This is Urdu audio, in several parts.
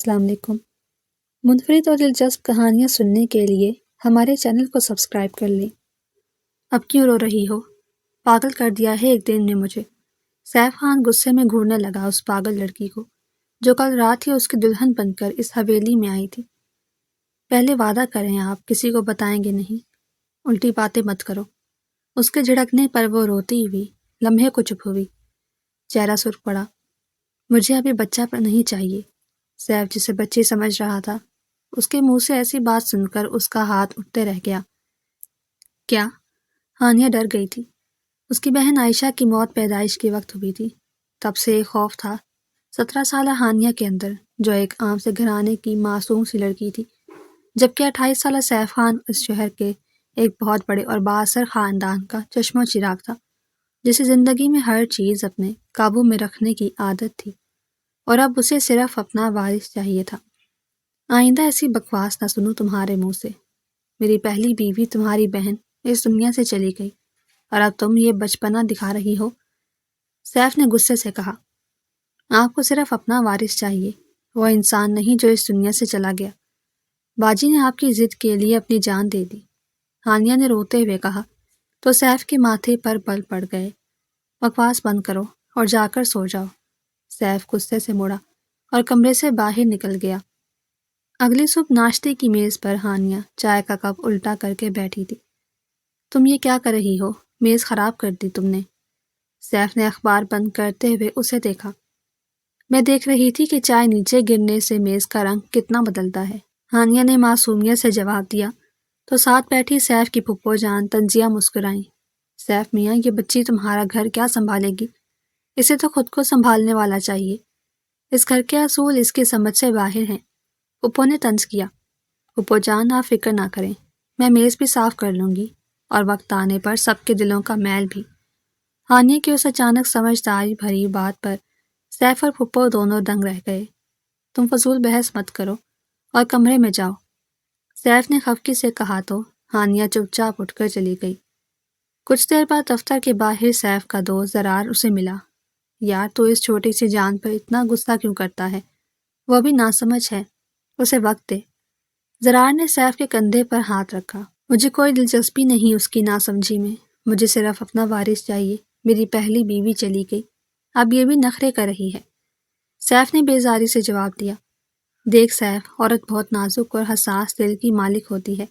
السلام علیکم۔ منفرد اور دلچسپ کہانیاں سننے کے لیے ہمارے چینل کو سبسکرائب کر لیں۔ اب کیوں رو رہی ہو؟ پاگل کر دیا ہے ایک دن نے مجھے۔ سیف خان غصے میں گھورنے لگا اس پاگل لڑکی کو جو کل رات ہی اس کی دلہن بن کر اس حویلی میں آئی تھی۔ پہلے وعدہ کریں آپ کسی کو بتائیں گے نہیں، الٹی باتیں مت کرو۔ اس کے جھڑکنے پر وہ روتی ہوئی لمحے کو چپ ہوئی، چہرہ سرخ پڑا۔ مجھے ابھی بچہ پر نہیں چاہیے۔ سیف جسے بچی سمجھ رہا تھا، اس کے منہ سے ایسی بات سن کر اس کا ہاتھ اٹھتے رہ گیا۔ کیا؟ ہانیہ ڈر گئی تھی۔ اس کی بہن عائشہ کی موت پیدائش کے وقت ہوئی تھی۔ تب سے ایک خوف تھا 17 سالہ ہانیہ کے اندر، جو ایک عام سے گھرانے کی معصوم سی لڑکی تھی، جبکہ 28 سالہ سیف خان اس شہر کے ایک بہت بڑے اور بااثر خاندان کا چشم و چراغ تھا، جسے زندگی میں ہر چیز اپنے قابو میں رکھنے کی عادت تھی، اور اب اسے صرف اپنا وارث چاہیے تھا۔ آئندہ ایسی بکواس نہ سنوں تمہارے منہ سے۔ میری پہلی بیوی تمہاری بہن اس دنیا سے چلی گئی اور اب تم یہ بچپنا دکھا رہی ہو، سیف نے غصے سے کہا۔ آپ کو صرف اپنا وارث چاہیے، وہ انسان نہیں جو اس دنیا سے چلا گیا۔ باجی نے آپ کی ضد کے لیے اپنی جان دے دی، ہانیہ نے روتے ہوئے کہا تو سیف کے ماتھے پر بل پڑ گئے۔ بکواس بند کرو اور جا کر سو جاؤ۔ سیف غصے سے مڑا اور کمرے سے باہر نکل گیا۔ اگلی صبح ناشتے کی میز پر ہانیہ چائے کا کپ الٹا کر کے بیٹھی تھی۔ تم یہ کیا کر رہی ہو؟ میز خراب کر دی تم نے۔ سیف نے اخبار بند کرتے ہوئے اسے دیکھا۔ میں دیکھ رہی تھی کہ چائے نیچے گرنے سے میز کا رنگ کتنا بدلتا ہے، ہانیہ نے معصومیت سے جواب دیا تو ساتھ بیٹھی سیف کی پھپھو جان تنزیہ مسکرائیں۔ سیف میاں، یہ بچی تمہارا گھر کیا سنبھالے گی؟ اسے تو خود کو سنبھالنے والا چاہیے۔ اس گھر کے اصول اس کی سمجھ سے باہر ہیں، پھپھو نے طنز کیا۔ پھپھو جان آپ فکر نہ کریں، میں میز بھی صاف کر لوں گی، اور وقت آنے پر سب کے دلوں کا میل بھی۔ ہانیہ کی اس اچانک سمجھداری بھری بات پر سیف اور پھپھو دونوں دنگ رہ گئے۔ تم فضول بحث مت کرو اور کمرے میں جاؤ، سیف نے خفگی سے کہا تو ہانیہ چپ چاپ اٹھ کر چلی گئی۔ کچھ دیر بعد دفتر کے باہر سیف کا دوست زرار اسے ملا۔ یار تو اس چھوٹی سی جان پر اتنا غصہ کیوں کرتا ہے؟ وہ بھی ناسمجھ ہے، اسے وقت دے۔ زرار نے سیف کے کندھے پر ہاتھ رکھا۔ مجھے کوئی دلچسپی نہیں اس کی ناسمجھی میں، مجھے صرف اپنا وارث چاہیے۔ میری پہلی بیوی چلی گئی، اب یہ بھی نخرے کر رہی ہے، سیف نے بیزاری سے جواب دیا۔ دیکھ سیف، عورت بہت نازک اور حساس دل کی مالک ہوتی ہے،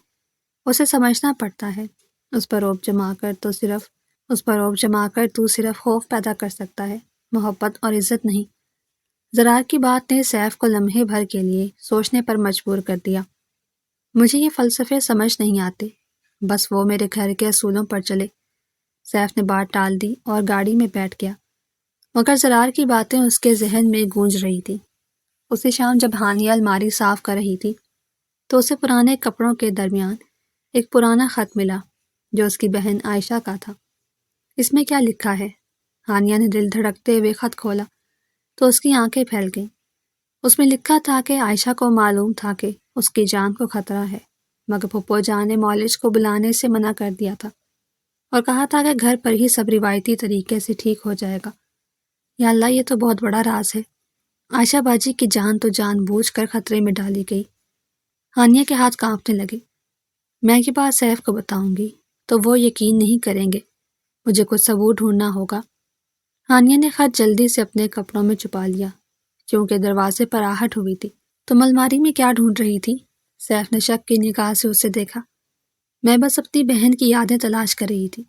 اسے سمجھنا پڑتا ہے۔ اس پر روب جما کر تو صرف خوف پیدا کر سکتا ہے، محبت اور عزت نہیں۔ زرار کی بات نے سیف کو لمحے بھر کے لیے سوچنے پر مجبور کر دیا۔ مجھے یہ فلسفے سمجھ نہیں آتے، بس وہ میرے گھر کے اصولوں پر چلے۔ سیف نے بات ٹال دی اور گاڑی میں بیٹھ گیا، مگر زرار کی باتیں اس کے ذہن میں گونج رہی تھی۔ اسی شام جب ہانیہ الماری صاف کر رہی تھی تو اسے پرانے کپڑوں کے درمیان ایک پرانا خط ملا جو اس کی بہن عائشہ کا تھا۔ اس میں کیا لکھا ہے؟ ہانیہ نے دل دھڑکتے ہوئے خط کھولا تو اس کی آنکھیں پھیل گئیں۔ اس میں لکھا تھا کہ عائشہ کو معلوم تھا کہ اس کی جان کو خطرہ ہے، مگر پھپھو جان نے معالج کو بلانے سے منع کر دیا تھا اور کہا تھا کہ گھر پر ہی سب روایتی طریقے سے ٹھیک ہو جائے گا۔ یا اللہ، یہ تو بہت بڑا راز ہے۔ عائشہ باجی کی جان تو جان بوجھ کر خطرے میں ڈالی گئی۔ ہانیہ کے ہاتھ کانپنے لگے۔ میں یہ بات سیف کو بتاؤں گی تو وہ یقین نہیں کریں گے، مجھے کچھ ثبوت ڈھونڈنا ہوگا۔ ہانیہ نے خط جلدی سے اپنے کپڑوں میں چھپا لیا کیونکہ دروازے پر آہٹ ہوئی تھی۔ تم الماری میں کیا ڈھونڈ رہی تھی؟ سیف نے شک کی نگاہ سے اسے دیکھا۔ میں بس اپنی بہن کی یادیں تلاش کر رہی تھی۔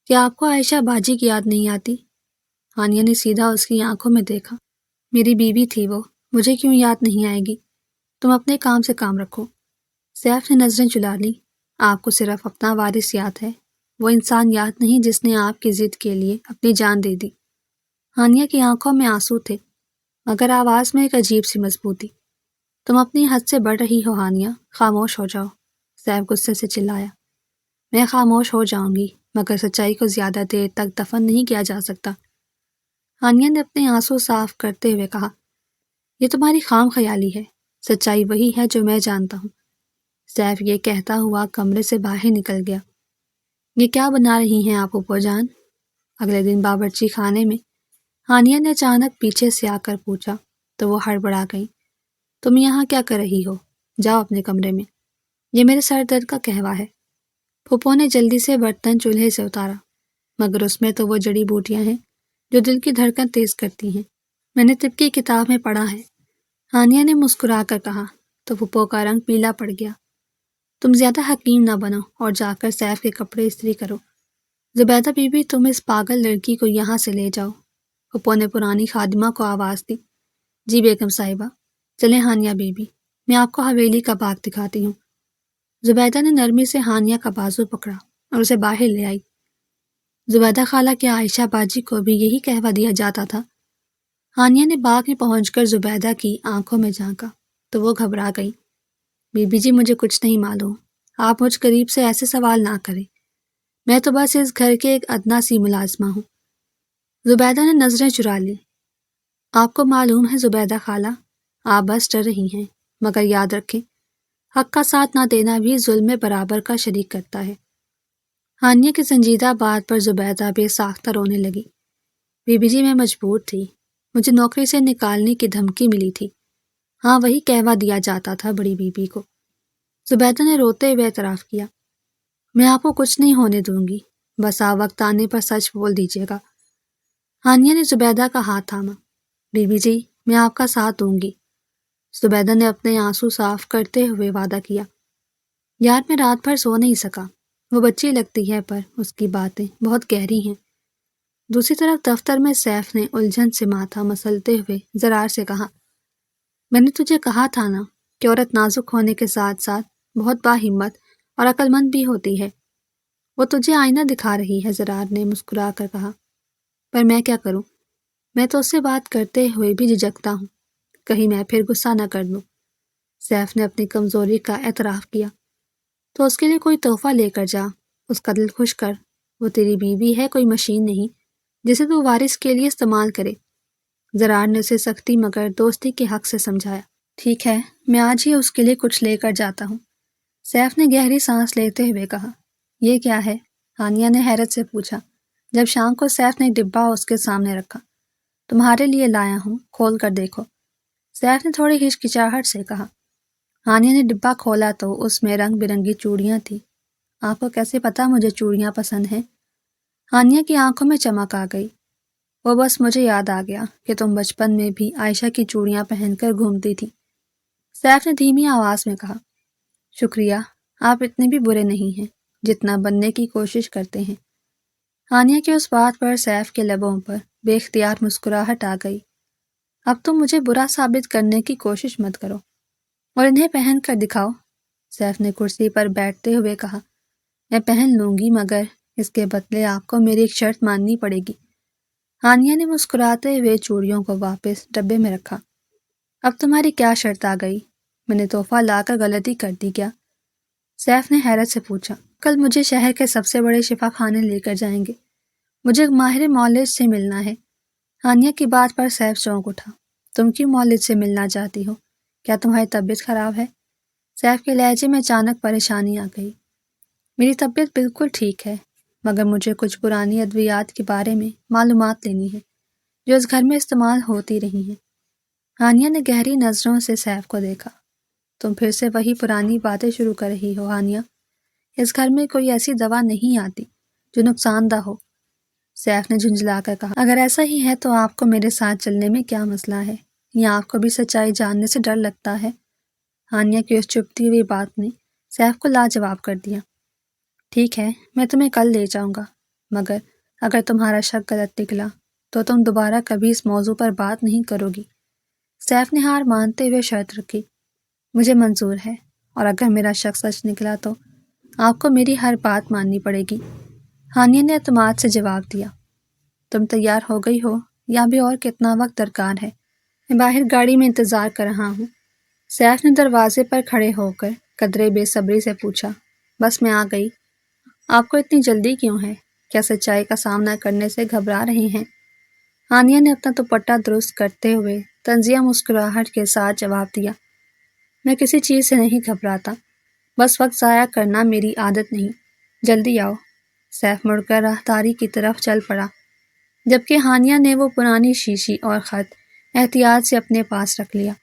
کیا آپ کو عائشہ باجی کی یاد نہیں آتی؟ ہانیہ نے سیدھا اس کی آنکھوں میں دیکھا۔ میری بیوی تھی وہ، مجھے کیوں یاد نہیں آئے گی؟ تم اپنے کام سے کام رکھو۔ سیف نے نظریں چلا لی۔ آپ کو صرف اپنا وارث یاد ہے، وہ انسان یاد نہیں جس نے آپ کی ضد کے لیے اپنی جان دے دی۔ ہانیہ کی آنکھوں میں آنسو تھے، مگر آواز میں ایک عجیب سی مضبوطی۔ تم اپنی حد سے بڑھ رہی ہو ہانیہ، خاموش ہو جاؤ، سیف غصے سے چلایا۔ میں خاموش ہو جاؤں گی، مگر سچائی کو زیادہ دیر تک دفن نہیں کیا جا سکتا۔ ہانیہ نے اپنے آنسو صاف کرتے ہوئے کہا، یہ تمہاری خام خیالی ہے، سچائی وہی ہے جو میں جانتا ہوں۔ سیف یہ کہتا ہوا کمرے سے باہر نکل گیا۔ یہ کیا بنا رہی ہیں آپ پھپھو جان؟ اگلے دن باورچی خانے میں ہانیہ نے اچانک پیچھے سے آ کر پوچھا تو وہ ہڑبڑا گئی۔ تم یہاں کیا کر رہی ہو؟ جاؤ اپنے کمرے میں، یہ میرے سر درد کا قہوہ ہے۔ پھوپھو نے جلدی سے برتن چولہے سے اتارا، مگر اس میں تو وہ جڑی بوٹیاں ہیں جو دل کی دھڑکن تیز کرتی ہیں۔ میں نے طب کی کتاب میں پڑھا ہے، ہانیہ نے مسکرا کر کہا تو پھوپھو کا رنگ پیلا پڑ گیا۔ تم زیادہ حکیم نہ بنو اور جا کر سیف کے کپڑے استری کرو۔ زبیدہ بی بی، تم اس پاگل لڑکی کو یہاں سے لے جاؤ۔ پھوپھو نے پرانی خادمہ کو آواز دی۔ جی بیگم صاحبہ، چلیں ہانیہ بی بی، میں آپ کو حویلی کا باغ دکھاتی ہوں۔ زبیدہ نے نرمی سے ہانیہ کا بازو پکڑا اور اسے باہر لے آئی۔ زبیدہ خالہ کے عائشہ باجی کو بھی یہی قہوہ دیا جاتا تھا؟ ہانیہ نے باغ میں پہنچ کر زبیدہ کی آنکھوں میں جھانکا تو وہ گھبرا گئی۔ بی بی جی، مجھے کچھ نہیں معلوم، آپ مجھ قریب سے ایسے سوال نہ کریں، میں تو بس اس گھر کے ایک ادنا سی ملازمہ ہوں۔ زبیدہ نے نظریں چرا لی۔ آپ کو معلوم ہے زبیدہ خالہ، آپ بس ڈر رہی ہیں، مگر یاد رکھیں حق کا ساتھ نہ دینا بھی ظلم میں برابر کا شریک کرتا ہے۔ ہانیہ کی سنجیدہ بات پر زبیدہ بے ساختہ رونے لگی۔ بی بی جی، میں مجبور تھی، مجھے نوکری سے نکالنے کی دھمکی ملی تھی۔ ہاں، وہی قہوہ دیا جاتا تھا بڑی بی بی کو۔ زبیدہ نے روتے ہوئے اعتراف کیا۔ میں آپ کو کچھ نہیں ہونے دوں گی، بس آپ وقت آنے پر سچ بول دیجیے گا۔ ہانیہ نے زبیدہ کا ہاتھ تھاما۔ بی بی جی، میں آپ کا ساتھ دوں گی۔ زبیدہ نے اپنے آنسو صاف کرتے ہوئے وعدہ کیا۔ یار، میں رات بھر سو نہیں سکا، وہ بچی لگتی ہے پر اس کی باتیں بہت گہری ہیں۔ دوسری طرف دفتر میں سیف نے الجھن سے ماتھا مسلتے ہوئے زرار سے کہا، میں نے تجھے کہا تھا نا کہ عورت نازک ہونے کے ساتھ ساتھ بہت باہمت اور عقل مند بھی ہوتی ہے۔ وہ تجھے آئینہ دکھا رہی ہے، زرار نے مسکرا کر کہا۔ پر میں کیا کروں، میں تو اس سے بات کرتے ہوئے بھی جھجکتا ہوں، کہیں میں پھر غصہ نہ کر دوں۔ سیف نے اپنی کمزوری کا اعتراف کیا۔ تو اس کے لیے کوئی تحفہ لے کر جا، اس کا دل خوش کر، وہ تیری بیوی ہے، کوئی مشین نہیں جسے تو وارث کے لیے استعمال کرے۔ زرار نے اسے سختی مگر دوستی کے حق سے سمجھایا۔ ٹھیک ہے، میں آج ہی اس کے لیے کچھ لے کر جاتا ہوں۔ سیف نے گہری سانس لیتے ہوئے کہا۔ یہ کیا ہے؟ ہانیہ نے حیرت سے پوچھا جب شام کو سیف نے ڈبہ اس کے سامنے رکھا۔ تمہارے لیے لایا ہوں، کھول کر دیکھو، سیف نے تھوڑی ہچکچاہٹ سے کہا۔ ہانیہ نے ڈبہ کھولا تو اس میں رنگ برنگی چوڑیاں تھیں۔ آپ کو کیسے پتا مجھے چوڑیاں پسند ہیں؟ ہانیہ کی آنکھوں میں چمک آ گئی۔ وہ بس مجھے یاد آ گیا کہ تم بچپن میں بھی عائشہ کی چوڑیاں پہن کر گھومتی تھی، سیف نے دھیمی آواز میں کہا۔ شکریہ، آپ اتنے بھی برے نہیں ہیں جتنا بننے کی کوشش کرتے ہیں۔ ہانیہ کی اس بات پر سیف کے لبوں پر بے اختیار مسکراہٹ آ گئی۔ اب تم مجھے برا ثابت کرنے کی کوشش مت کرو اور انہیں پہن کر دکھاؤ، سیف نے کرسی پر بیٹھتے ہوئے کہا۔ میں پہن لوں گی، مگر اس کے بدلے آپ کو میری ایک شرط ماننی پڑے گی۔ ہانیہ نے مسکراتے ہوئے چوڑیوں کو واپس ڈبے میں رکھا۔ اب تمہاری کیا شرط آ گئی؟ میں نے تحفہ لا کر غلطی کر دی کیا؟ سیف نے حیرت سے پوچھا۔ کل مجھے شہر کے سب سے بڑے شفا خانے لے کر جائیں گے، مجھے ماہر معالج سے ملنا ہے۔ ہانیہ کی بات پر سیف چونک اٹھا۔ تم کیوں معالج سے ملنا چاہتی ہو؟ کیا تمہاری طبیعت خراب ہے؟ سیف کے لہجے میں اچانک پریشانی آ گئی۔ میری طبیعت بالکل ٹھیک ہے، مگر مجھے کچھ پرانی ادویات کے بارے میں معلومات لینی ہے جو اس گھر میں استعمال ہوتی رہی ہیں۔ ہانیہ نے گہری نظروں سے سیف کو دیکھا۔ تم پھر سے وہی پرانی باتیں شروع کر رہی ہو ہانیہ، اس گھر میں کوئی ایسی دوا نہیں آتی جو نقصان دہ ہو، سیف نے جھنجھلا کر کہا۔ اگر ایسا ہی ہے تو آپ کو میرے ساتھ چلنے میں کیا مسئلہ ہے، یا آپ کو بھی سچائی جاننے سے ڈر لگتا ہے؟ ہانیہ کی اس چپتی ہوئی بات نے سیف کو لاجواب کر دیا۔ ٹھیک ہے، میں تمہیں کل لے جاؤں گا، مگر اگر تمہارا شک غلط نکلا تو تم دوبارہ کبھی اس موضوع پر بات نہیں کرو گی، سیف نے ہار مانتے ہوئے شرط رکھی۔ مجھے منظور ہے، اور اگر میرا شک سچ نکلا تو آپ کو میری ہر بات ماننی پڑے گی، ہانیہ نے اعتماد سے جواب دیا۔ تم تیار ہو گئی ہو یا بھی اور کتنا وقت درکار ہے؟ میں باہر گاڑی میں انتظار کر رہا ہوں، سیف نے دروازے پر کھڑے ہو کر قدرے بے صبری سے پوچھا۔ بس میں آ گئی۔ آپ کو اتنی جلدی کیوں ہے؟ کیا سچائی کا سامنا کرنے سے گھبرا رہے ہیں؟ ہانیہ نے اپنا دوپٹہ درست کرتے ہوئے طنزیہ مسکراہٹ کے ساتھ جواب دیا۔ میں کسی چیز سے نہیں گھبراتا، بس وقت ضائع کرنا میری عادت نہیں، جلدی آؤ۔ سیف مڑ کر راہداری کی طرف چل پڑا، جبکہ ہانیہ نے وہ پرانی شیشی اور خط احتیاط سے اپنے پاس رکھ لیا۔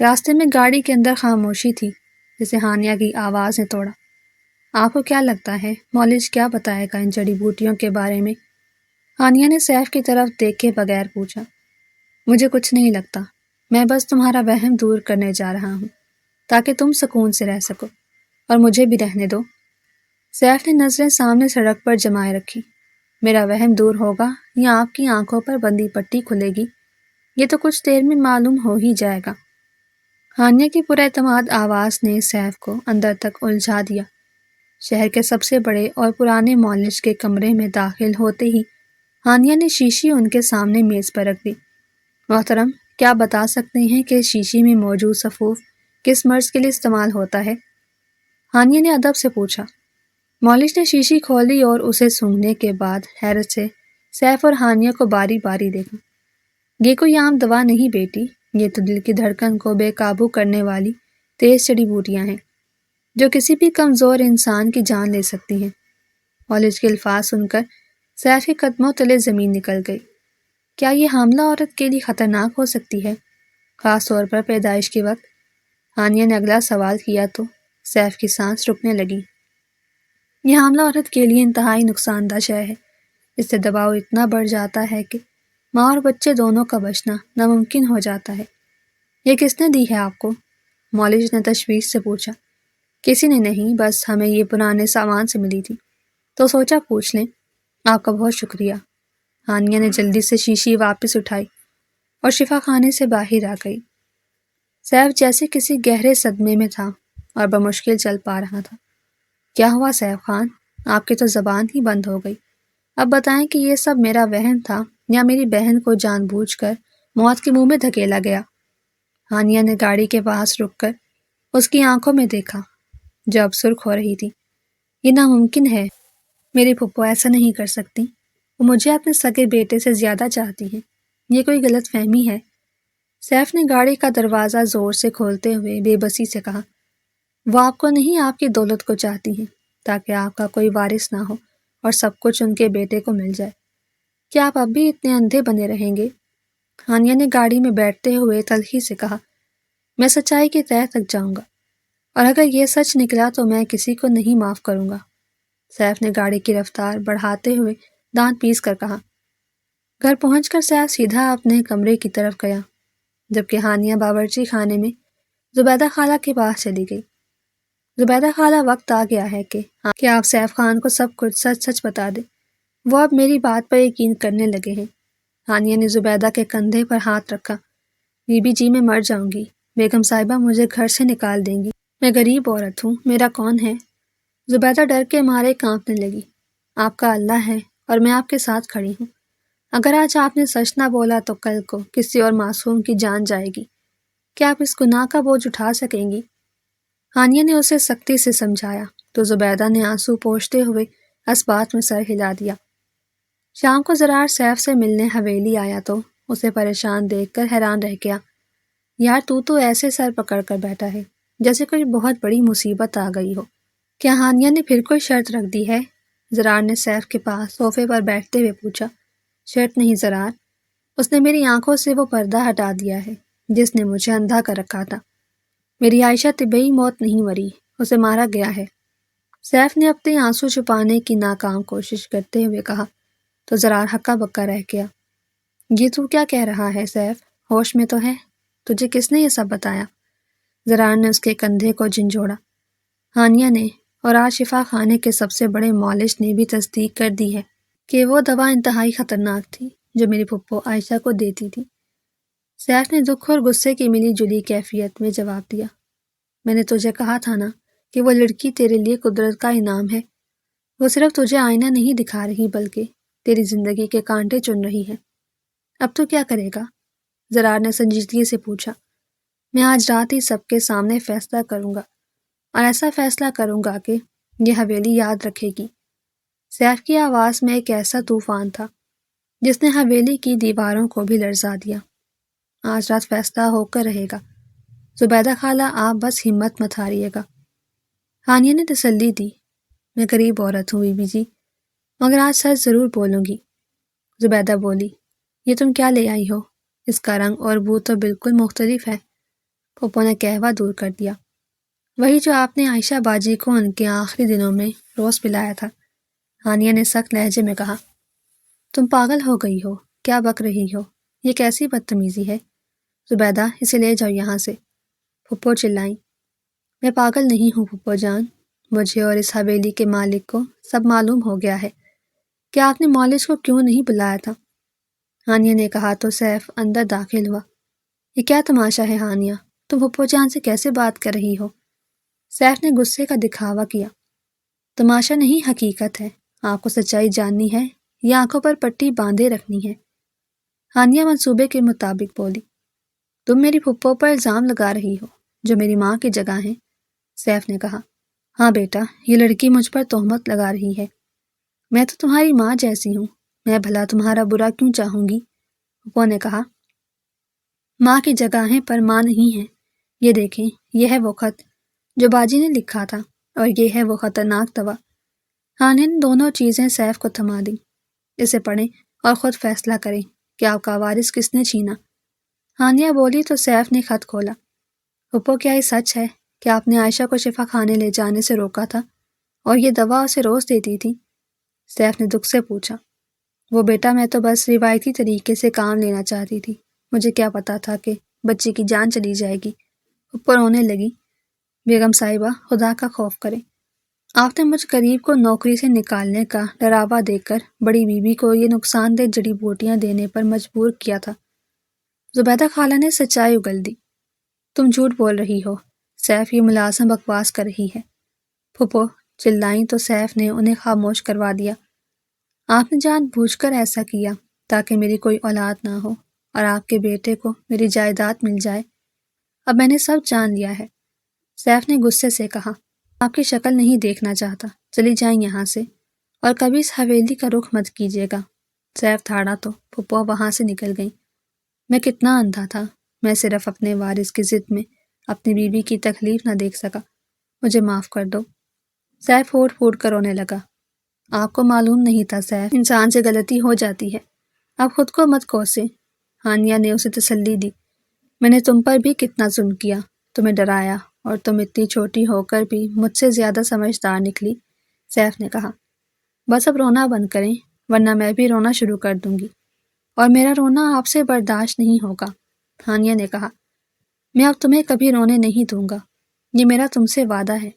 راستے میں گاڑی کے اندر خاموشی تھی جسے ہانیہ کی آواز نے توڑا۔ آپ کو کیا لگتا ہے مالج کیا بتائے گا ان جڑی بوٹیوں کے بارے میں؟ ہانیہ نے سیف کی طرف دیکھے بغیر پوچھا۔ مجھے کچھ نہیں لگتا، میں بس تمہارا وہم دور کرنے جا رہا ہوں تاکہ تم سکون سے رہ سکو، اور مجھے بھی رہنے دو۔ سیف نے نظریں سامنے سڑک پر جمائے رکھی۔ میرا وہم دور ہوگا یا آپ کی آنکھوں پر بندی پٹی کھلے گی، یہ تو کچھ دیر میں معلوم ہو ہی جائے گا۔ ہانیہ کی پراعتماد آواز نے سیف کو اندر تک الجھا دیا۔ شہر کے سب سے بڑے اور پرانے مالج کے کمرے میں داخل ہوتے ہی ہانیہ نے شیشی ان کے سامنے میز پر رکھ دی۔ محترم، کیا بتا سکتے ہیں کہ شیشی میں موجود سفوف کس مرض کے لیے استعمال ہوتا ہے؟ ہانیہ نے ادب سے پوچھا۔ مالج نے شیشی کھولی اور اسے سونگھنے کے بعد حیرت سے سیف اور ہانیہ کو باری باری دیکھا۔ یہ کوئی عام دوا نہیں بیٹی، یہ تو دل کی دھڑکن کو بے قابو کرنے والی تیز جڑی بوٹیاں ہیں جو کسی بھی کمزور انسان کی جان لے سکتی ہیں۔ مالج کے الفاظ سن کر سیف کے قدموں تلے زمین نکل گئی۔ کیا یہ حاملہ عورت کے لیے خطرناک ہو سکتی ہے، خاص طور پر پیدائش کے وقت؟ ہانیہ نے اگلا سوال کیا تو سیف کی سانس رکنے لگی۔ یہ حاملہ عورت کے لیے انتہائی نقصان دہ شے ہے، اس سے دباؤ اتنا بڑھ جاتا ہے کہ ماں اور بچے دونوں کا بچنا ناممکن ہو جاتا ہے۔ یہ کس نے دی ہے آپ کو؟ مالج نے تشویش سے پوچھا۔ کسی نے نہیں، بس ہمیں یہ پرانے سامان سے ملی تھی تو سوچا پوچھ لیں۔ آپ کا بہت شکریہ۔ ہانیہ نے جلدی سے شیشی واپس اٹھائی اور شفا خانے سے باہر آ گئی۔ سیف جیسے کسی گہرے صدمے میں تھا اور بمشکل چل پا رہا تھا۔ کیا ہوا سیف خان؟ آپ کی تو زبان ہی بند ہو گئی۔ اب بتائیں کہ یہ سب میرا وہم تھا یا میری بہن کو جان بوجھ کر موت کے منہ میں دھکیلا گیا؟ ہانیہ نے گاڑی کے پاس رک کر اس کی آنکھوں میں دیکھا جو اب سرخ ہو رہی تھی۔ یہ ناممکن ہے، میری پھپھو ایسا نہیں کر سکتی، وہ مجھے اپنے سگے بیٹے سے زیادہ چاہتی ہیں، یہ کوئی غلط فہمی ہے۔ سیف نے گاڑی کا دروازہ زور سے کھولتے ہوئے بے بسی سے کہا۔ وہ آپ کو نہیں، آپ کی دولت کو چاہتی ہیں تاکہ آپ کا کوئی وارث نہ ہو اور سب کچھ ان کے بیٹے کو مل جائے۔ کیا آپ اب بھی اتنے اندھے بنے رہیں گے؟ ہانیہ نے گاڑی میں بیٹھتے ہوئے تلخی سے کہا۔ میں سچائی کی تہہ تک جاؤں گا، اور اگر یہ سچ نکلا تو میں کسی کو نہیں معاف کروں گا۔ سیف نے گاڑی کی رفتار بڑھاتے ہوئے دانت پیس کر کہا۔ گھر پہنچ کر سیف سیدھا اپنے کمرے کی طرف گیا، جبکہ ہانیہ باورچی خانے میں زبیدہ خالہ کے پاس چلی گئی۔ زبیدہ خالہ، وقت آ گیا ہے کہ آپ سیف خان کو سب کچھ سچ سچ بتا دیں، وہ اب میری بات پر یقین کرنے لگے ہیں۔ ہانیہ نے زبیدہ کے کندھے پر ہاتھ رکھا۔ بی بی جی، میں مر جاؤں گی، بیگم صاحبہ مجھے گھر سے نکال دیں گی، میں غریب عورت ہوں، میرا کون ہے؟ زبیدہ ڈر کے مارے کانپنے لگی۔ آپ کا اللہ ہے اور میں آپ کے ساتھ کھڑی ہوں، اگر آج آپ نے سچ نہ بولا تو کل کو کسی اور معصوم کی جان جائے گی، کیا آپ اس گناہ کا بوجھ اٹھا سکیں گی؟ ہانیہ نے اسے سختی سے سمجھایا تو زبیدہ نے آنسو پوچھتے ہوئے اس بات میں سر ہلا دیا۔ شام کو زرار سیف سے ملنے حویلی آیا تو اسے پریشان دیکھ کر حیران رہ گیا۔ یار تو ایسے سر پکڑ کر بیٹھا ہے جیسے کوئی بہت بڑی مصیبت آ گئی ہو۔ کیا ہانیہ نے پھر کوئی شرط رکھ دی ہے؟ زرار نے سیف کے پاس صوفے پر بیٹھتے ہوئے پوچھا۔ شرط نہیں زرار، اس نے میری آنکھوں سے وہ پردہ ہٹا دیا ہے جس نے مجھے اندھا کر رکھا تھا۔ میری عائشہ طبعی موت نہیں مری، اسے مارا گیا ہے۔ سیف نے اپنے آنسو چھپانے کی ناکام کوشش کرتے ہوئے کہا تو زرار ہکا بکا رہ گیا۔ یہ تو کیا کہہ رہا ہے سیف؟ ہوش میں تو ہے؟ تجھے کس نے یہ سب بتایا؟ زرار نے اس کے کندھے کو جھنجھوڑا۔ ہانیہ نے، اور آج شفا خانے کے سب سے بڑے مالج نے بھی تصدیق کر دی ہے کہ وہ دوا انتہائی خطرناک تھی جو میری پھپھو عائشہ کو دیتی تھی۔ سیف نے دکھ اور غصے کی ملی جلی کیفیت میں جواب دیا۔ میں نے تجھے کہا تھا نا کہ وہ لڑکی تیرے لیے قدرت کا انعام ہے، وہ صرف تجھے آئینہ نہیں دکھا رہی بلکہ تیری زندگی کے کانٹے چن رہی ہے۔ اب تو کیا کرے گا؟ زرار نے سنجیدگی سے پوچھا۔ میں آج رات ہی سب کے سامنے فیصلہ کروں گا، اور ایسا فیصلہ کروں گا کہ یہ حویلی یاد رکھے گی۔ سیف کی آواز میں ایک ایسا طوفان تھا جس نے حویلی کی دیواروں کو بھی لرزا دیا۔ آج رات فیصلہ ہو کر رہے گا زبیدہ خالہ، آپ بس ہمت مت ہاریے گا۔ ہانیہ نے تسلی دی۔ میں غریب عورت ہوں بی بی جی، مگر آج سچ ضرور بولوں گی۔ زبیدہ بولی۔ یہ تم کیا لے آئی ہو؟ اس کا رنگ اور بو تو بالکل مختلف ہے۔ پھپھو نے قہوہ دور کر دیا۔ وہی جو آپ نے عائشہ باجی کو ان کے آخری دنوں میں روز پلایا تھا، ہانیہ نے سخت لہجے میں کہا۔ تم پاگل ہو گئی ہو، کیا بک رہی ہو؟ یہ کیسی بدتمیزی ہے؟ زبیدہ، اسے لے جاؤ یہاں سے، پھپھو چلائیں۔ میں پاگل نہیں ہوں پھپھو جان، مجھے اور اس حویلی کے مالک کو سب معلوم ہو گیا ہے کہ آپ نے مولج کو کیوں نہیں بلایا تھا، ہانیہ نے کہا تو سیف اندر داخل ہوا۔ یہ کیا تماشا ہے ہانیہ، تم پھپھو جان سے کیسے بات کر رہی ہو؟ سیف نے غصے کا دکھاوا کیا۔ تماشا نہیں، حقیقت ہے، آپ کو سچائی جاننی ہے یا آنکھوں پر پٹی باندھے رکھنی ہے؟ ہانیہ منصوبے کے مطابق بولی۔ تم میری پھپھو پر الزام لگا رہی ہو جو میری ماں کی جگہ ہیں، سیف نے کہا۔ ہاں بیٹا، یہ لڑکی مجھ پر تہمت لگا رہی ہے، میں تو تمہاری ماں جیسی ہوں، میں بھلا تمہارا برا کیوں چاہوں گی؟ پھپھو نے کہا۔ ماں کی جگہ ہیں پر ماں نہیں ہیں، یہ دیکھیں، یہ ہے وہ خط جو باجی نے لکھا تھا، اور یہ ہے وہ خطرناک دوا۔ ہانیہ نے دونوں چیزیں سیف کو تھما دیں۔ اسے پڑھیں اور خود فیصلہ کریں کہ آپ کا وارث کس نے چھینا۔ ہانیہ بولی تو سیف نے خط کھولا۔ پھپھو، کیا یہ سچ ہے کہ آپ نے عائشہ کو شفا خانے لے جانے سے روکا تھا اور یہ دوا اسے روز دیتی تھی؟ سیف نے دکھ سے پوچھا۔ وہ بیٹا، میں تو بس روایتی طریقے سے کام لینا چاہتی تھی، مجھے کیا پتا تھا کہ بچی کی جان چلی جائے گی۔ پھپھو رونے لگی۔ بیگم صاحبہ، خدا کا خوف کریں، آپ نے مجھ غریب کو نوکری سے نکالنے کا ڈراوا دے کر بڑی بیوی کو یہ نقصان دہ جڑی بوٹیاں دینے پر مجبور کیا تھا۔ زبیدہ خالہ نے سچائی اگل دی۔ تم جھوٹ بول رہی ہو، سیف، یہ ملازم بکواس کر رہی ہے۔ پھپھو چلائیں تو سیف نے انہیں خاموش کروا دیا۔ آپ نے جان بوجھ کر ایسا کیا تاکہ میری کوئی اولاد نہ ہو اور آپ کے بیٹے کو میری جائیداد مل جائے۔ اب میں نے سب جان لیا ہے، سیف نے غصے سے کہا۔ آپ کی شکل نہیں دیکھنا چاہتا، چلی جائیں یہاں سے، اور کبھی اس حویلی کا رخ مت کیجیے گا۔ سیف تھاڑا تو پھپھو وہاں سے نکل گئی۔ میں کتنا اندھا تھا، میں صرف اپنے وارث کی ضد میں اپنی بیوی کی تکلیف نہ دیکھ سکا، مجھے معاف کر دو۔ سیف پھوٹ پھوٹ کر رونے لگا۔ آپ کو معلوم نہیں تھا سیف، انسان سے غلطی ہو جاتی ہے، آپ خود کو مت کوسیں۔ ہانیہ نے اسے تسلی دی۔ میں نے تم پر بھی کتنا ظلم کیا، تمہیں ڈرایا، اور تم اتنی چھوٹی ہو کر بھی مجھ سے زیادہ سمجھدار نکلی، سیف نے کہا۔ بس اب رونا بند کریں ورنہ میں بھی رونا شروع کر دوں گی، اور میرا رونا آپ سے برداشت نہیں ہوگا، ہانیہ نے کہا۔ میں اب تمہیں کبھی رونے نہیں دوں گا، یہ میرا تم سے وعدہ ہے،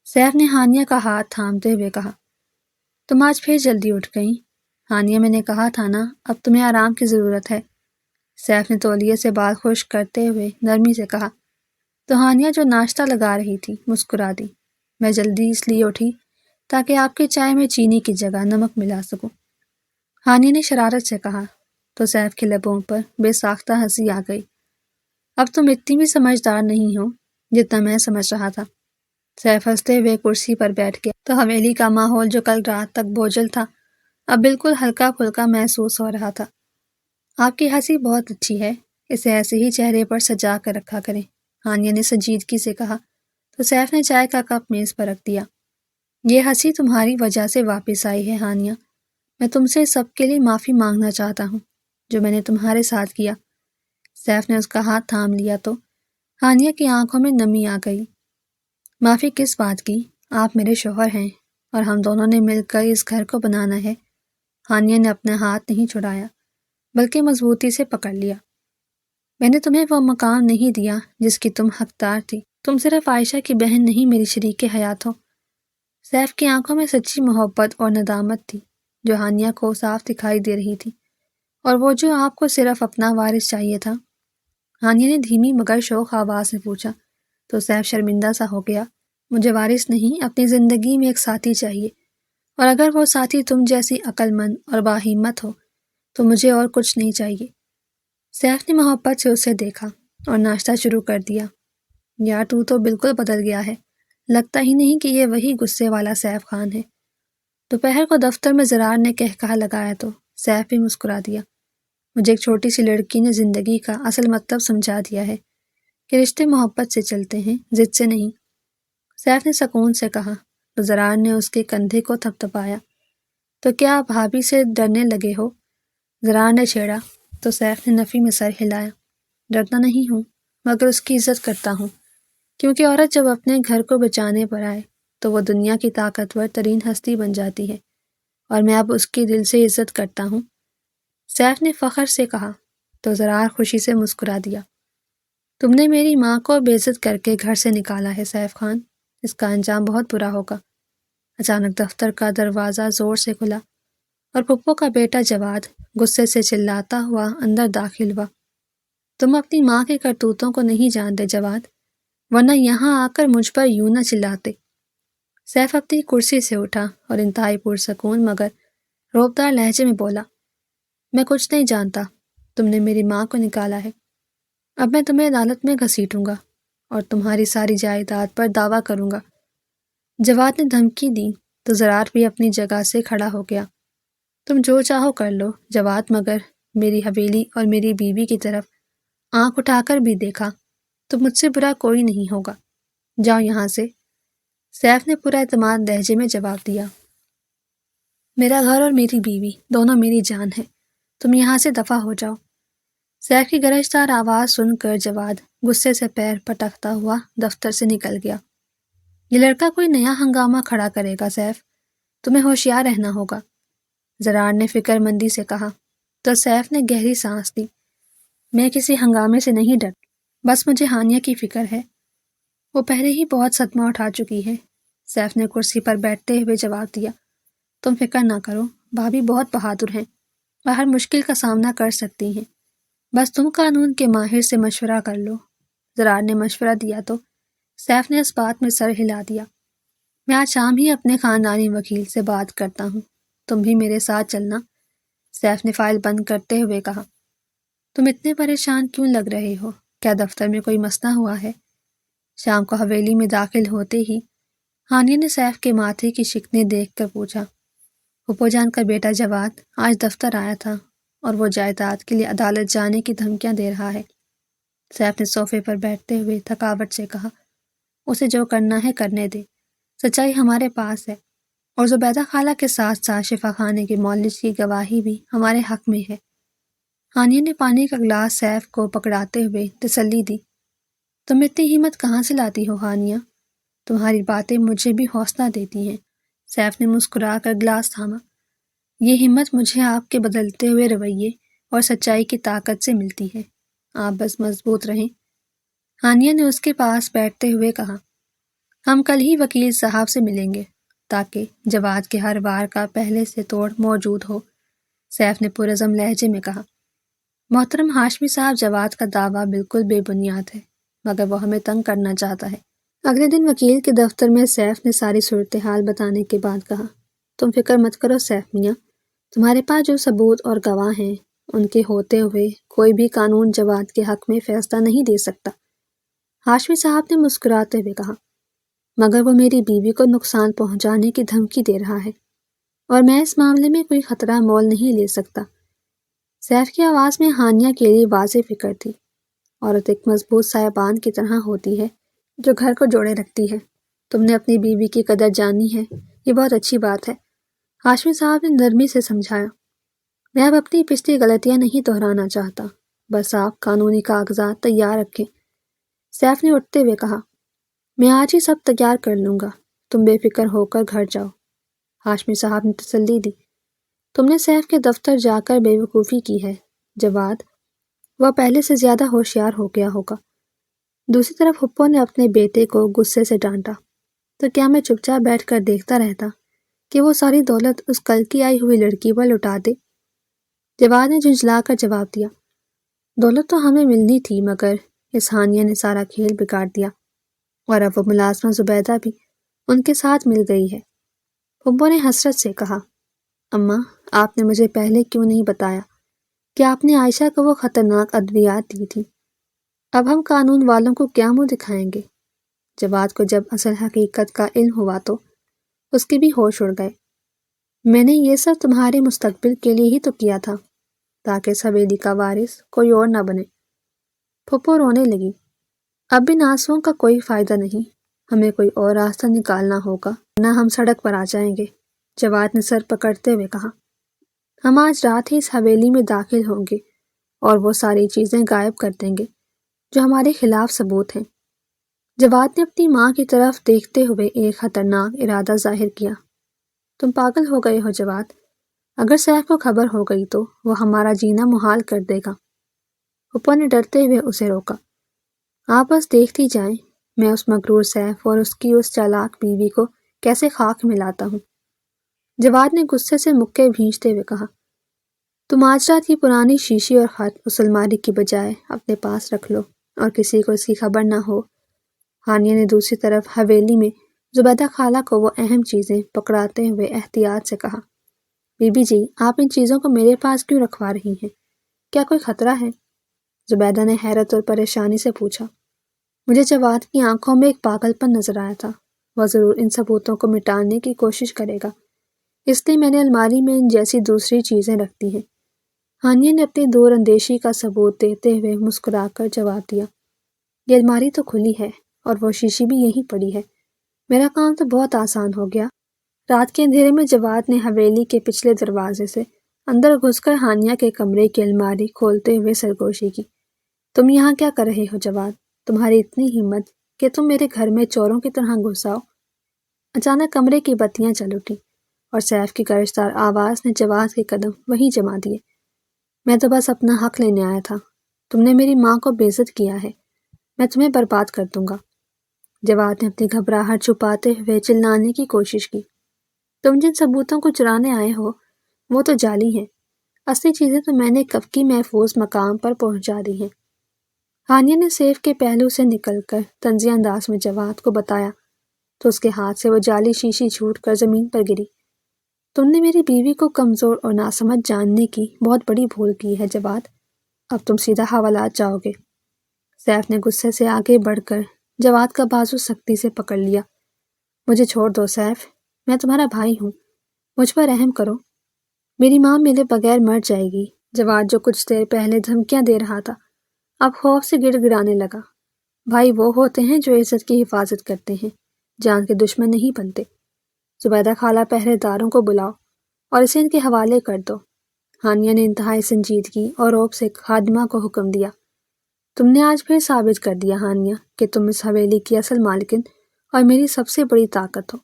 سیف نے ہانیہ کا ہاتھ تھامتے ہوئے کہا۔ تم آج پھر جلدی اٹھ گئیں، ہانیہ، میں نے کہا تھا نا اب تمہیں آرام کی ضرورت ہے، سیف نے تولیے سے بال خشک کرتے ہوئے نرمی سے کہا۔ تو ہانیہ جو ناشتہ لگا رہی تھی مسکرا دی۔ میں جلدی اس لیے اٹھی تاکہ آپ کی چائے میں چینی کی جگہ نمک ملا سکوں، ہانیہ نے شرارت سے کہا، تو سیف کے لبوں پر بے ساختہ ہنسی آ گئی۔ اب تم اتنی بھی سمجھدار نہیں ہو جتنا میں سمجھ رہا تھا۔ سیف ہنستے ہوئے کرسی پر بیٹھ گیا تو حویلی کا ماحول جو کل رات تک بوجھل تھا اب بالکل ہلکا پھلکا محسوس ہو رہا تھا۔ آپ کی ہنسی بہت اچھی ہے، اسے ایسے ہی چہرے پر سجا کر رکھا کریں، ہانیہ نے سنجیدگی سے کہا، تو سیف نے چائے کا کپ میز پر رکھ دیا۔ یہ ہنسی تمہاری وجہ سے واپس آئی ہے ہانیہ، میں تم سے سب کے لیے معافی مانگنا چاہتا ہوں جو میں نے تمہارے ساتھ کیا۔ سیف نے اس کا ہاتھ تھام لیا تو ہانیہ کی آنکھوں میں نمی آ گئی۔ معافی کس بات کی؟ آپ میرے شوہر ہیں اور ہم دونوں نے مل کر اس گھر کو بنانا ہے۔ ہانیہ نے اپنا ہاتھ نہیں چھڑایا بلکہ مضبوطی سے پکڑ لیا۔ میں نے تمہیں وہ مقام نہیں دیا جس کی تم حقدار تھی، تم صرف عائشہ کی بہن نہیں، میری شریک حیات ہو۔ سیف کی آنکھوں میں سچی محبت اور ندامت تھی جو ہانیہ کو صاف دکھائی دے رہی تھی، اور وہ جو آپ کو صرف اپنا وارث چاہیے تھا۔ ہانیہ نے دھیمی مگر شوخ آواز میں پوچھا تو سیف شرمندہ سا ہو گیا۔ مجھے وارث نہیں، اپنی زندگی میں ایک ساتھی چاہیے، اور اگر وہ ساتھی تم جیسی عقل مند اور باہمت ہو تو مجھے اور کچھ نہیں چاہیے۔ سیف نے محبت سے اسے دیکھا اور ناشتہ شروع کر دیا۔ یار تو بالکل بدل گیا ہے، لگتا ہی نہیں کہ یہ وہی غصے والا سیف خان ہے۔ دوپہر کو دفتر میں زرار نے کہا لگایا تو سیف بھی مسکرا دیا۔ مجھے ایک چھوٹی سی لڑکی نے زندگی کا اصل مطلب سمجھا دیا ہے کہ رشتے محبت سے چلتے ہیں، ضد سے نہیں، سیف نے سکون سے کہا تو زرار نے اس کے کندھے کو تھپتھپایا۔ تو کیا بھابھی سے ڈرنے لگے ہو؟ زرار نے چھیڑا تو سیف نے نفی میں سر ہلایا۔ ڈرتا نہیں ہوں، مگر اس کی عزت کرتا ہوں، کیونکہ عورت جب اپنے گھر کو بچانے پر آئے تو وہ دنیا کی طاقتور ترین ہستی بن جاتی ہے، اور میں اب اس کی دل سے عزت کرتا ہوں۔ سیف نے فخر سے کہا تو زرار خوشی سے مسکرا دیا۔ تم نے میری ماں کو بے عزت کر کے گھر سے نکالا ہے سیف خان، اس کا انجام بہت برا ہوگا۔ اچانک دفتر کا دروازہ زور سے کھلا اور پھپھو کا بیٹا جواد غصے سے چلاتا ہوا اندر داخل ہوا۔ تم اپنی ماں کے کرتوتوں کو نہیں جانتے جواد، ورنہ یہاں آ کر مجھ پر یوں نہ چلاتے۔ سیف اپنی کرسی سے اٹھا اور انتہائی پرسکون مگر روبدار لہجے میں بولا، میں کچھ نہیں جانتا، تم نے میری ماں کو نکالا ہے، اب میں تمہیں عدالت میں گھسیٹوں گا اور تمہاری ساری جائیداد پر دعویٰ کروں گا۔ جواد نے دھمکی دی تو زرار بھی اپنی جگہ سے کھڑا ہو گیا۔ تم جو چاہو کر لو جواد، مگر میری حویلی اور میری بیوی کی طرف آنکھ اٹھا کر بھی دیکھا تو مجھ سے برا کوئی نہیں ہوگا، جاؤ یہاں سے۔ سیف نے پورا اعتماد لہجے میں جواب دیا، میرا گھر اور میری بیوی دونوں میری جان ہے، تم یہاں سے دفع ہو جاؤ۔ سیف کی گرجدار آواز سن کر جواد غصے سے پیر پٹکتا ہوا دفتر سے نکل گیا۔ یہ لڑکا کوئی نیا ہنگامہ کھڑا کرے گا سیف، تمہیں ہوشیار رہنا ہوگا، زرار نے فکر مندی سے کہا۔ تو سیف نے گہری سانس لی، میں کسی ہنگامے سے نہیں ڈر، بس مجھے ہانیہ کی فکر ہے، وہ پہلے ہی بہت صدمہ اٹھا چکی ہے۔ سیف نے کرسی پر بیٹھتے ہوئے جواب دیا، تم فکر نہ کرو، بھابھی بہت بہادر ہیں اور ہر مشکل کا سامنا کر سکتی ہیں، بس تم قانون کے ماہر سے مشورہ کر لو۔ زرار نے مشورہ دیا تو سیف نے اس بات میں سر ہلا دیا، میں آج شام ہی اپنے خاندانی وکیل سے بات کرتا ہوں، تم بھی میرے ساتھ چلنا۔ سیف نے فائل بند کرتے ہوئے کہا، تم اتنے پریشان کیوں لگ رہے ہو، کیا دفتر میں کوئی مسئلہ ہوا ہے؟ شام کو حویلی میں داخل ہوتے ہی ہانیہ نے سیف کے ماتھے کی شکنیں دیکھ کر پوچھا، پھپھو جان کا بیٹا جواد آج دفتر آیا تھا اور وہ جائیداد کے لیے عدالت جانے کی دھمکیاں دے رہا ہے۔ سیف نے صوفے پر بیٹھتے ہوئے تھکاوٹ سے کہا، اسے جو کرنا ہے کرنے دے، سچائی ہمارے پاس ہے، اور زبیدہ خالہ کے ساتھ ساتھ شفا خانے کے مولج کی گواہی بھی ہمارے حق میں ہے۔ ہانیہ نے پانی کا گلاس سیف کو پکڑاتے ہوئے تسلی دی، تم اتنی ہمت کہاں سے لاتی ہو ہانیہ، تمہاری باتیں مجھے بھی حوصلہ دیتی ہیں۔ سیف نے مسکرا کر گلاس تھاما، یہ ہمت مجھے آپ کے بدلتے ہوئے رویے اور سچائی کی طاقت سے ملتی ہے، آپ بس مضبوط رہیں۔ ہانیہ نے اس کے پاس بیٹھتے ہوئے کہا، ہم کل ہی وکیل صاحب سے ملیں گے تاکہ جواد کے ہر وار کا پہلے سے توڑ موجود ہو۔ سیف نے پرعزم لہجے میں کہا، محترم ہاشمی صاحب، جواد کا دعویٰ بالکل بے بنیاد ہے، مگر وہ ہمیں تنگ کرنا چاہتا ہے۔ اگلے دن وکیل کے دفتر میں سیف نے ساری صورتحال بتانے کے بعد کہا، تم فکر مت کرو سیف میاں، تمہارے پاس جو ثبوت اور گواہ ہیں ان کے ہوتے ہوئے کوئی بھی قانون جواد کے حق میں فیصلہ نہیں دے سکتا۔ ہاشمی صاحب نے مسکراتے ہوئے کہا، مگر وہ میری بیوی کو نقصان پہنچانے کی دھمکی دے رہا ہے اور میں اس معاملے میں کوئی خطرہ مول نہیں لے سکتا۔ سیف کی آواز میں ہانیہ کے لیے واضح فکر تھی، عورت ایک مضبوط سایبان کی طرح ہوتی ہے جو گھر کو جوڑے رکھتی ہے، تم نے اپنی بیوی کی قدر جانی ہے، یہ بہت اچھی بات ہے، ہاشمی صاحب نے نرمی سے سمجھایا۔ میں اب اپنی پچھلی غلطیاں نہیں دہرانا چاہتا، بس آپ قانونی کاغذات تیار رکھیں۔ سیف نے اٹھتے ہوئے کہا، میں آج ہی سب تیار کر لوں گا، تم بے فکر ہو کر گھر جاؤ۔ ہاشمی صاحب نے تسلی دی، تم نے سیف کے دفتر جا کر بے وقوفی کی ہے جواد، وہ پہلے سے زیادہ ہوشیار ہو گیا ہوگا۔ دوسری طرف پھپھو نے اپنے بیٹے کو غصے سے ڈانٹا، تو کیا میں چپ چاپ بیٹھ کر دیکھتا رہتا کہ وہ ساری دولت اس کل کی آئی ہوئی لڑکی پر لٹا دے؟ جواد نے جھنجھلا کر جواب دیا، دولت تو ہمیں ملنی تھی، مگر اس ہانیہ نے سارا کھیل بگاڑ دیا، اور اب وہ ملازمہ زبیدہ بھی ان کے ساتھ مل گئی ہے۔ پھپھو نے حسرت سے کہا، اماں، آپ نے مجھے پہلے کیوں نہیں بتایا کہ آپ نے عائشہ کو وہ خطرناک ادویات دی تھی؟ اب ہم قانون والوں کو کیا منہ دکھائیں گے؟ جواد کو جب اصل حقیقت کا علم ہوا تو اس کے بھی ہوش اڑ گئے۔ میں نے یہ سب تمہارے مستقبل کے لیے ہی تو کیا تھا، تاکہ اس حویلی کا وارث کوئی اور نہ بنے۔ پھپھو رونے لگی، اب بھی آنسوؤں کا کوئی فائدہ نہیں، ہمیں کوئی اور راستہ نکالنا ہوگا ورنہ ہم سڑک پر آ جائیں گے۔ جواد نے سر پکڑتے ہوئے کہا، ہم آج رات ہی اس حویلی میں داخل ہوں گے اور وہ ساری چیزیں غائب کر دیں گے، جو ہمارے خلاف ثبوت ہیں۔ جواد نے اپنی ماں کی طرف دیکھتے ہوئے ایک خطرناک ارادہ ظاہر کیا۔ تم پاگل ہو گئے ہو جواد، اگر سیف کو خبر ہو گئی تو وہ ہمارا جینا محال کر دے گا۔ پھپھو نے ڈرتے ہوئے اسے روکا۔ آپ بس دیکھتی جائیں، میں اس مغرور سیف اور اس کی اس چالاک بیوی کو کیسے خاک میں لاتا ہوں۔ جواد نے غصے سے مکے بھینچتے ہوئے کہا، تم آج رات کی پرانی شیشی اور خط اس الماری کی بجائے اپنے پاس رکھ لو اور کسی کو اس کی خبر نہ ہو۔ ہانیہ نے دوسری طرف حویلی میں زبیدہ خالہ کو وہ اہم چیزیں پکڑاتے ہوئے احتیاط سے کہا، بی بی جی، آپ ان چیزوں کو میرے پاس کیوں رکھوا رہی ہیں؟ کیا کوئی خطرہ ہے؟ زبیدہ نے حیرت اور پریشانی سے پوچھا۔ مجھے جواد کی آنکھوں میں ایک پاگل پن نظر آیا تھا، وہ ضرور ان ثبوتوں کو مٹانے کی کوشش کرے گا، اس لیے میں نے الماری میں ان جیسی دوسری چیزیں رکھ دی ہیں۔ ہانیہ نے اپنی دور اندیشی کا ثبوت دیتے ہوئے مسکرا کر جواب دیا، یہ الماری تو کھلی ہے اور وہ شیشی بھی یہیں پڑی ہے، میرا کام تو بہت آسان ہو گیا۔ رات کے اندھیرے میں جواد نے حویلی کے پچھلے دروازے سے اندر گھس کر ہانیہ کے کمرے کی الماری کھولتے ہوئے سرگوشی کی۔ تم یہاں کیا کر رہے ہو جواد؟ تمہاری اتنی ہمت کہ تم میرے گھر میں چوروں کی طرح گھس آؤ۔ اچانک کمرے کی بتیاں چل اٹھیں اور سیف کی گرجدار آواز نے جواد کے قدم وہیں جما دیے۔ میں تو بس اپنا حق لینے آیا تھا، تم نے میری ماں کو بے عزت کیا ہے، میں تمہیں برباد کر دوں گا۔ جواد نے اپنی گھبراہٹ چھپاتے ہوئے چلانے کی کوشش کی، تم جن ثبوتوں کو چرانے آئے ہو وہ تو جعلی ہیں، اصلی چیزیں تو میں نے کب کی محفوظ مقام پر پہنچا دی ہیں۔ ہانیہ نے سیف کے پہلو سے نکل کر طنزیہ انداز میں جواد کو بتایا تو اس کے ہاتھ سے وہ جعلی شیشی چھوٹ کر زمین پر گری۔ تم نے میری بیوی کو کمزور اور ناسمجھ جاننے کی بہت بڑی بھول کی ہے جواد، اب تم سیدھا حوالات جاؤ گے۔ سیف نے غصے سے آگے بڑھ کر جواد کا بازو سختی سے پکڑ لیا۔ مجھے چھوڑ دو سیف، میں تمہارا بھائی ہوں، مجھ پر رحم کرو، میری ماں میرے بغیر مر جائے گی۔ جواد جو کچھ دیر پہلے دھمکیاں دے رہا تھا اب خوف سے گڑ گڑانے لگا۔ بھائی وہ ہوتے ہیں جو عزت کی حفاظت کرتے ہیں، جان کے دشمن نہیں بنتے۔ زبیدہ خالہ پہرے داروں کو بلاؤ اور اسے ان کے حوالے کر دو۔ ہانیہ نے انتہائی سنجیدگی اور رعب سے خادمہ کو حکم دیا۔ تم نے آج پھر ثابت کر دیا ہانیہ کہ تم اس حویلی کی اصل مالکن اور میری سب سے بڑی طاقت ہو۔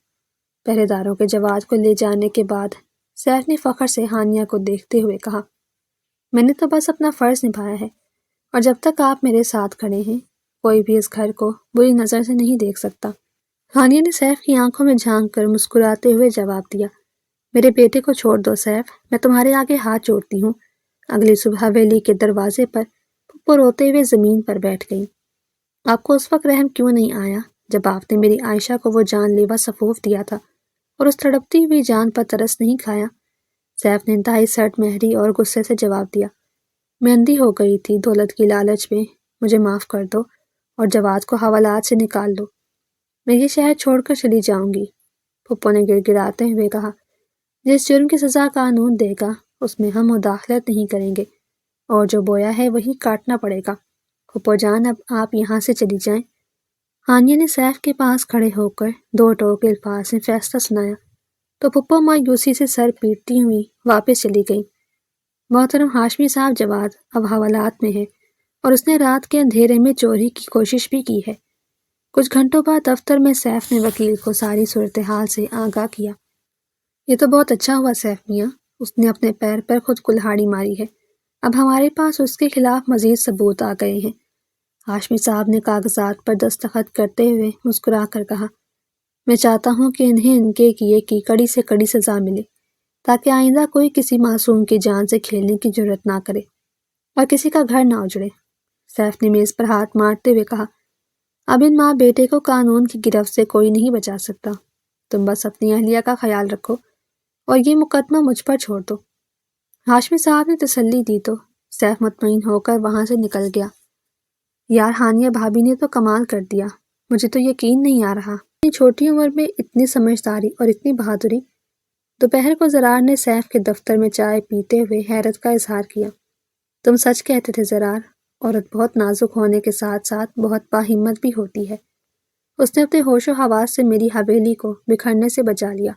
پہرے داروں کے جواد کو لے جانے کے بعد سیف نے فخر سے ہانیہ کو دیکھتے ہوئے کہا، میں نے تو بس اپنا فرض نبھایا ہے اور جب تک آپ میرے ساتھ کھڑے ہیں کوئی بھی اس گھر کو بری نظر سے نہیں دیکھ سکتا۔ ہانیہ نے سیف کی آنکھوں میں جھانک کر مسکراتے ہوئے جواب دیا، میرے بیٹے کو چھوڑ دو سیف، میں تمہارے آگے ہاتھ جوڑتی ہوں۔ اگلی صبح حویلی کے دروازے پر پھپھو روتے ہوئے زمین پر بیٹھ گئی۔ آپ کو اس وقت رحم کیوں نہیں آیا جب آپ نے میری عائشہ کو وہ جان لیوا سفوف دیا تھا اور اس تڑپتی ہوئی جان پر ترس نہیں کھایا؟ سیف نے انتہائی سرد مہری اور غصے سے جواب دیا، میں اندھی ہو گئی تھی دولت کی لالچ میں، مجھے معاف کر دو اور جواد کو حوالات سے نکال دو، میں یہ شہر چھوڑ کر چلی جاؤں گی۔ پھپھو نے گڑ گڑاتے ہوئے کہا، جس جرم کی سزا قانون دے گا اس میں ہم مداخلت نہیں کریں گے اور جو بویا ہے وہی کاٹنا پڑے گا۔ پھپھو جان اب آپ یہاں سے چلی جائیں۔ ہانیہ نے سیف کے پاس کھڑے ہو کر دو ٹوک الفاظ میں فیصلہ سنایا تو پھپھو مایوسی سے سر پیٹتی ہوئی واپس چلی گئی۔ محترم ہاشمی صاحب، جواد اب حوالات میں ہے اور اس نے رات کے اندھیرے میں چوری کی کوشش بھی کی ہے۔ کچھ گھنٹوں بعد دفتر میں سیف نے وکیل کو ساری صورتحال سے آگاہ کیا۔ یہ تو بہت اچھا ہوا سیف میاں، اس نے اپنے پیر پر خود کلہاڑی ماری ہے، اب ہمارے پاس اس کے خلاف مزید ثبوت آ گئے ہیں۔ ہاشمی صاحب نے کاغذات پر دستخط کرتے ہوئے مسکرا کر کہا، میں چاہتا ہوں کہ انہیں ان کے کیے کی کڑی سے کڑی سزا ملے تاکہ آئندہ کوئی کسی معصوم کی جان سے کھیلنے کی جرت نہ کرے اور کسی کا گھر نہ اجڑے۔ سیف نے میز پر ہاتھ مارتے ہوئے کہا، اب ان ماں بیٹے کو قانون کی گرفت سے کوئی نہیں بچا سکتا، تم بس اپنی اہلیہ کا خیال رکھو اور یہ مقدمہ مجھ پر چھوڑ دو۔ ہاشمی صاحب نے تسلی دی تو سیف مطمئن ہو کر وہاں سے نکل گیا۔ یار ہانیہ بھابھی نے تو کمال کر دیا، مجھے تو یقین نہیں آ رہا، اتنی چھوٹی عمر میں اتنی سمجھداری اور اتنی بہادری۔ دوپہر کو زرار نے سیف کے دفتر میں چائے پیتے ہوئے حیرت کا اظہار کیا، تم سچ کہتے تھے زرار، عورت بہت نازک ہونے کے ساتھ ساتھ بہت باہمت بھی ہوتی ہے۔ اس نے اپنے ہوش و حواس سے میری حویلی کو بکھرنے سے بچا لیا۔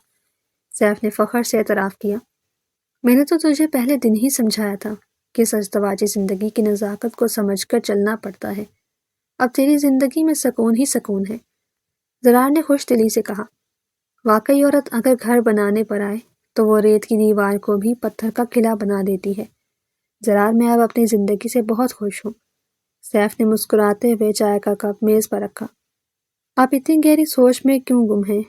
سیف نے فخر سے اعتراف کیا، میں نے تو تجھے پہلے دن ہی سمجھایا تھا کہ اس ازدواجی زندگی کی نزاکت کو سمجھ کر چلنا پڑتا ہے۔ اب تیری زندگی میں سکون ہی سکون ہے۔ زرار نے خوش دلی سے کہا۔ واقعی عورت اگر گھر بنانے پر آئے تو وہ ریت کی دیوار کو بھی پتھر کا قلعہ بنا دیتی ہے۔ زرار میں اب اپنی زندگی سے بہت خوش ہوں۔ سیف نے مسکراتے ہوئے چائے کا کپ میز پر رکھا۔ آپ اتنی گہری سوچ میں کیوں گم ہیں؟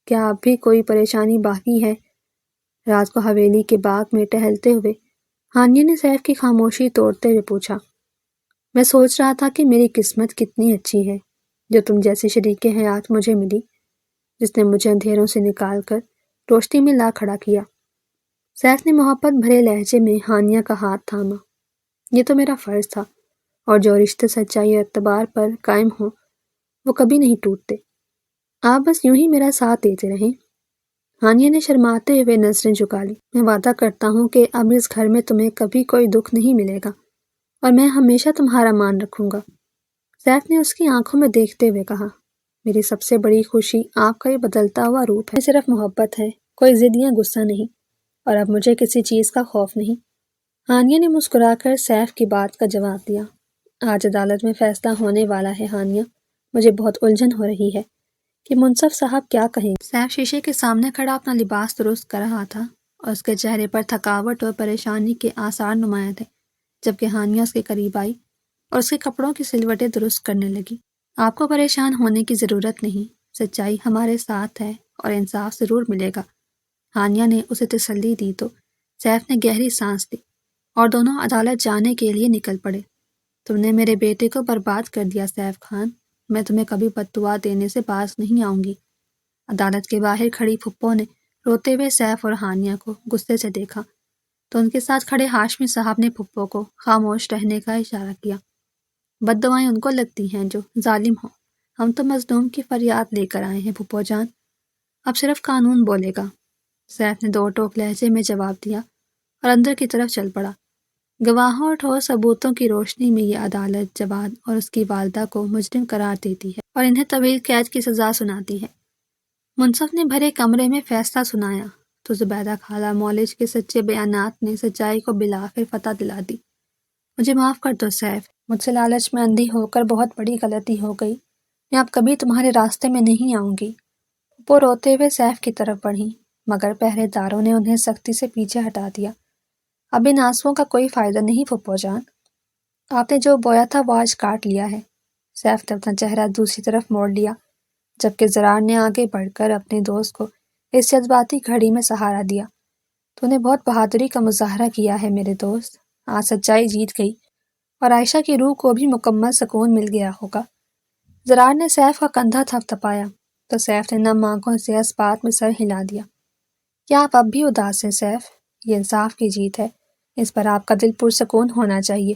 کیا اب بھی کوئی پریشانی باقی ہے؟ رات کو حویلی کے باغ میں ٹہلتے ہوئے ہانیہ نے سیف کی خاموشی توڑتے ہوئے پوچھا۔ میں سوچ رہا تھا کہ میری قسمت کتنی اچھی ہے جو تم جیسی شریک حیات مجھے ملی، جس نے مجھے اندھیروں سے نکال کر روشنی میں لا کھڑا کیا۔ سیف نے محبت بھرے لہجے میں ہانیہ کا ہاتھ تھاما۔ یہ تو میرا فرض تھا، اور جو رشتے سچائی اور اعتبار پر قائم ہوں وہ کبھی نہیں ٹوٹتے۔ آپ بس یوں ہی میرا ساتھ دیتے رہیں۔ ہانیہ نے شرماتے ہوئے نظریں جھکا لی۔ میں وعدہ کرتا ہوں کہ اب اس گھر میں تمہیں کبھی کوئی دکھ نہیں ملے گا، اور میں ہمیشہ تمہارا مان رکھوں گا۔ سیف نے اس کی آنکھوں میں دیکھتے ہوئے کہا، میری سب سے بڑی خوشی آپ کا یہ بدلتا ہوا روپ ہے۔ صرف محبت ہے، کوئی ضد یا غصہ نہیں، اور اب مجھے کسی چیز کا خوف نہیں۔ ہانیہ نے مسکرا کر سیف کی بات کا جواب دیا۔ آج عدالت میں فیصلہ ہونے والا ہے ہانیہ، مجھے بہت الجھن ہو رہی ہے کہ منصف صاحب کیا کہیں گے۔ سیف شیشے کے سامنے کھڑا اپنا لباس درست کر رہا تھا اور اس کے چہرے پر تھکاوٹ اور پریشانی کے آثار نمایاں تھے، جبکہ ہانیہ اس کے قریب آئی اور اس کے کپڑوں کی سلوٹیں درست کرنے لگی۔ آپ کو پریشان ہونے کی ضرورت نہیں، سچائی ہمارے ساتھ ہے اور انصاف ضرور ملے گا۔ ہانیہ نے اسے تسلی دی تو سیف نے گہری سانس لی اور دونوں عدالت جانے کے لیے نکل پڑے۔ تم نے میرے بیٹے کو برباد کر دیا سیف خان، میں تمہیں کبھی بد دعا دینے سے باز نہیں آؤں گی۔ عدالت کے باہر کھڑی پھپھو نے روتے ہوئے سیف اور ہانیہ کو غصے سے دیکھا تو ان کے ساتھ کھڑے ہاشمی صاحب نے پھپھو کو خاموش رہنے کا اشارہ کیا۔ بد دعائیں ان کو لگتی ہیں جو ظالم ہوں، ہم تو مظلوم کی فریاد لے کر آئے ہیں پھپھو جان، اب صرف قانون بولے گا۔ سیف نے دو ٹوک لہجے میں جواب دیا اور اندر کی طرف چل پڑا۔ گواہوں اور ٹھوس ثبوتوں کی روشنی میں یہ عدالت جواد اور اس کی والدہ کو مجرم قرار دیتی ہے اور انہیں طویل قید کی سزا سناتی ہے۔ منصف نے بھرے کمرے میں فیصلہ سنایا تو زبیدہ خالہ مولج کے سچے بیانات نے سچائی کو بالآخر فتح دلا دی۔ مجھے معاف کر دو سیف، مجھ سے لالچ میں اندھی ہو کر بہت بڑی غلطی ہو گئی، میں اب کبھی تمہارے راستے میں نہیں آؤں گی۔ وہ روتے ہوئے سیف کی طرف بڑھی مگر پہرے داروں نے انہیں سختی سے پیچھے ہٹا دیا۔ اب ان آنسوؤں کا کوئی فائدہ نہیں پھپھو جان، آپ نے جو بویا تھا وہ آج کاٹ لیا ہے۔ سیف نے اپنا چہرہ دوسری طرف موڑ لیا، جبکہ زرار نے آگے بڑھ کر اپنے دوست کو اس جذباتی گھڑی میں سہارا دیا۔ تو نے بہت بہادری کا مظاہرہ کیا ہے میرے دوست، آج سچائی جیت گئی اور عائشہ کی روح کو بھی مکمل سکون مل گیا ہوگا۔ زرار نے سیف کا کندھا تھپ تھپایا تو سیف نے نم آنکھوں سے اس بات میں سر ہلا دیا۔ کیا آپ اب بھی اداس ہیں سیف؟ یہ انصاف کی جیت ہے، اس پر آپ کا دل پرسکون ہونا چاہیے۔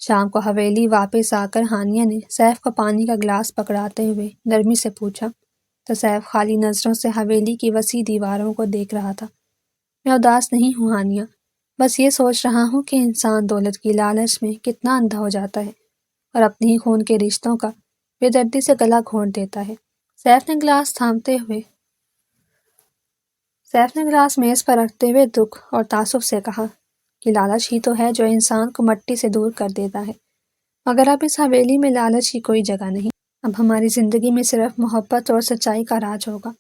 شام کو حویلی واپس آ کر ہانیہ نے سیف کو پانی کا گلاس پکڑاتے ہوئے نرمی سے پوچھا تو سیف خالی نظروں سے حویلی کی وسیع دیواروں کو دیکھ رہا تھا۔ میں اداس نہیں ہوں ہانیہ، بس یہ سوچ رہا ہوں کہ انسان دولت کی لالچ میں کتنا اندھا ہو جاتا ہے اور اپنے ہی خون کے رشتوں کا بے دردی سے گلا گھونٹ دیتا ہے۔ سیف نے گلاس میز پر رکھتے ہوئے دکھ اور تعصب سے کہا کہ لالچ ہی تو ہے جو انسان کو مٹی سے دور کر دیتا ہے، مگر اب اس حویلی میں لالچ کی کوئی جگہ نہیں، اب ہماری زندگی میں صرف محبت اور سچائی کا راج ہوگا۔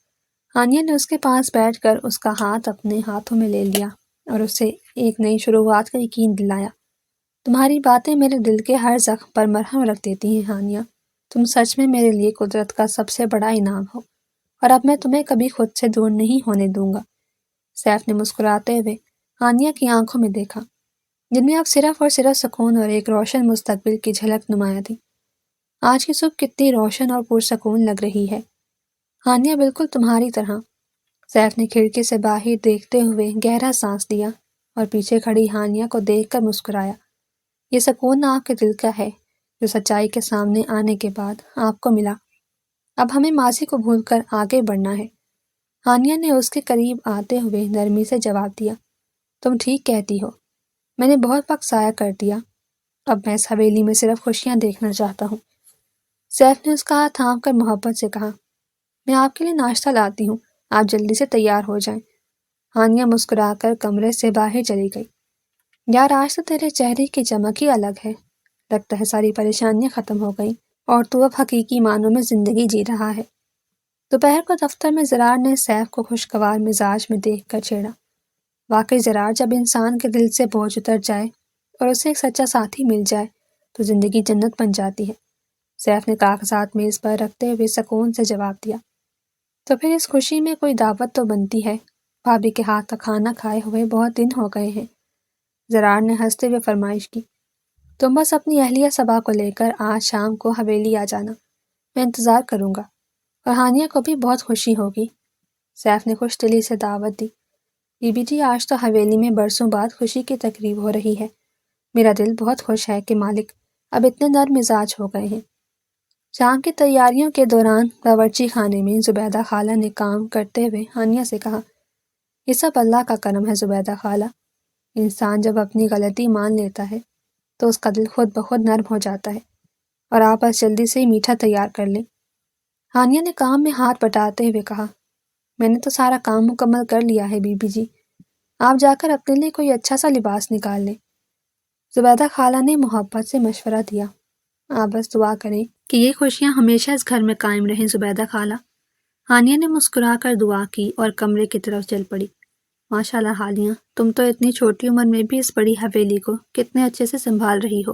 ہانیہ نے اس کے پاس بیٹھ کر اس کا ہاتھ اپنے ہاتھوں میں لے لیا اور اسے ایک نئی شروعات کا یقین دلایا۔ تمہاری باتیں میرے دل کے ہر زخم پر مرہم رکھ دیتی ہیں ہانیہ، تم سچ میں میرے لیے قدرت کا سب سے بڑا انعام ہو، اور اب میں تمہیں کبھی خود سے دور نہیں ہونے دوں گا۔ سیف نے مسکراتے ہوئے ہانیہ کی آنکھوں میں دیکھا، جن میں اب صرف اور صرف سکون اور ایک روشن مستقبل کی جھلک نمایاں تھی۔ آج کی صبح کتنی روشن اور پرسکون لگ رہی ہے ہانیہ، بالکل تمہاری طرح۔ سیف نے کھڑکی سے باہر دیکھتے ہوئے گہرا سانس لیا اور پیچھے کھڑی ہانیہ کو دیکھ کر مسکرایا۔ یہ سکون آپ کے دل کا ہے جو سچائی کے سامنے آنے کے بعد آپ کو ملا۔ اب ہمیں ماضی کو بھول کر آگے بڑھنا ہے۔ ہانیہ نے اس کے قریب آتے ہوئے نرمی سے جواب دیا، تم ٹھیک کہتی ہو، میں نے بہت وقت ضائع کر دیا، اب میں اس حویلی میں صرف خوشیاں دیکھنا چاہتا ہوں۔ سیف نے اس کا ہاتھ تھام کر محبت سے کہا، میں آپ کے لیے ناشتہ لاتی ہوں، آپ جلدی سے تیار ہو جائیں۔ ہانیہ مسکرا کر کمرے سے باہر چلی گئی۔ یار آج تو تیرے چہرے کی چمک ہی الگ ہے، لگتا ہے ساری پریشانیاں ختم ہو گئیں۔ اور تو اب حقیقی معنوں میں زندگی جی رہا ہے۔ دوپہر کو دفتر میں زرار نے سیف کو خوشگوار مزاج میں دیکھ کر چھیڑا۔ واقعی زرار، جب انسان کے دل سے بوجھ اتر جائے اور اسے ایک سچا ساتھی مل جائے تو زندگی جنت بن جاتی ہے۔ سیف نے کاغذات میز پر رکھتے ہوئے سکون سے جواب دیا۔ تو پھر اس خوشی میں کوئی دعوت تو بنتی ہے؟ بھابھی کے ہاتھ کا کھانا کھائے ہوئے بہت دن ہو گئے ہیں، زرار نے ہنستے ہوئے فرمائش کی۔ تم بس اپنی اہلیہ صبا کو لے کر آج شام کو حویلی آ جانا، میں انتظار کروں گا، اور ہانیہ کو بھی بہت خوشی ہوگی۔ سیف نے خوش دلی سے دعوت دی۔ بی بی جی، آج تو حویلی میں برسوں بعد خوشی کی تقریب ہو رہی ہے۔ میرا دل بہت خوش ہے کہ مالک اب اتنے نرم مزاج ہو گئے ہیں۔ شام کی تیاریوں کے دوران باورچی خانے میں زبیدہ خالہ نے کام کرتے ہوئے ہانیہ سے کہا، یہ سب اللہ کا کرم ہے زبیدہ خالہ۔ انسان جب اپنی غلطی مان لیتا ہے تو اس کا دل خود بخود نرم ہو جاتا ہے، اور آپ بس جلدی سے ہی میٹھا تیار کر لیں۔ ہانیہ نے کام میں ہاتھ بٹاتے ہوئے کہا، میں نے تو سارا کام مکمل کر لیا ہے بی بی جی، آپ جا کر اپنے لیے کوئی اچھا سا لباس نکال لیں۔ زبیدہ خالہ نے محبت سے مشورہ دیا۔ آپ بس دعا کریں کہ یہ خوشیاں ہمیشہ اس گھر میں قائم رہیں زبیدہ خالہ۔ ہانیہ نے مسکرا کر دعا کی اور کمرے کی طرف چل پڑی۔ ماشاء اللہ حالیہ، تم تو اتنی چھوٹی عمر میں بھی اس بڑی حویلی کو کتنے اچھے سے سنبھال رہی ہو،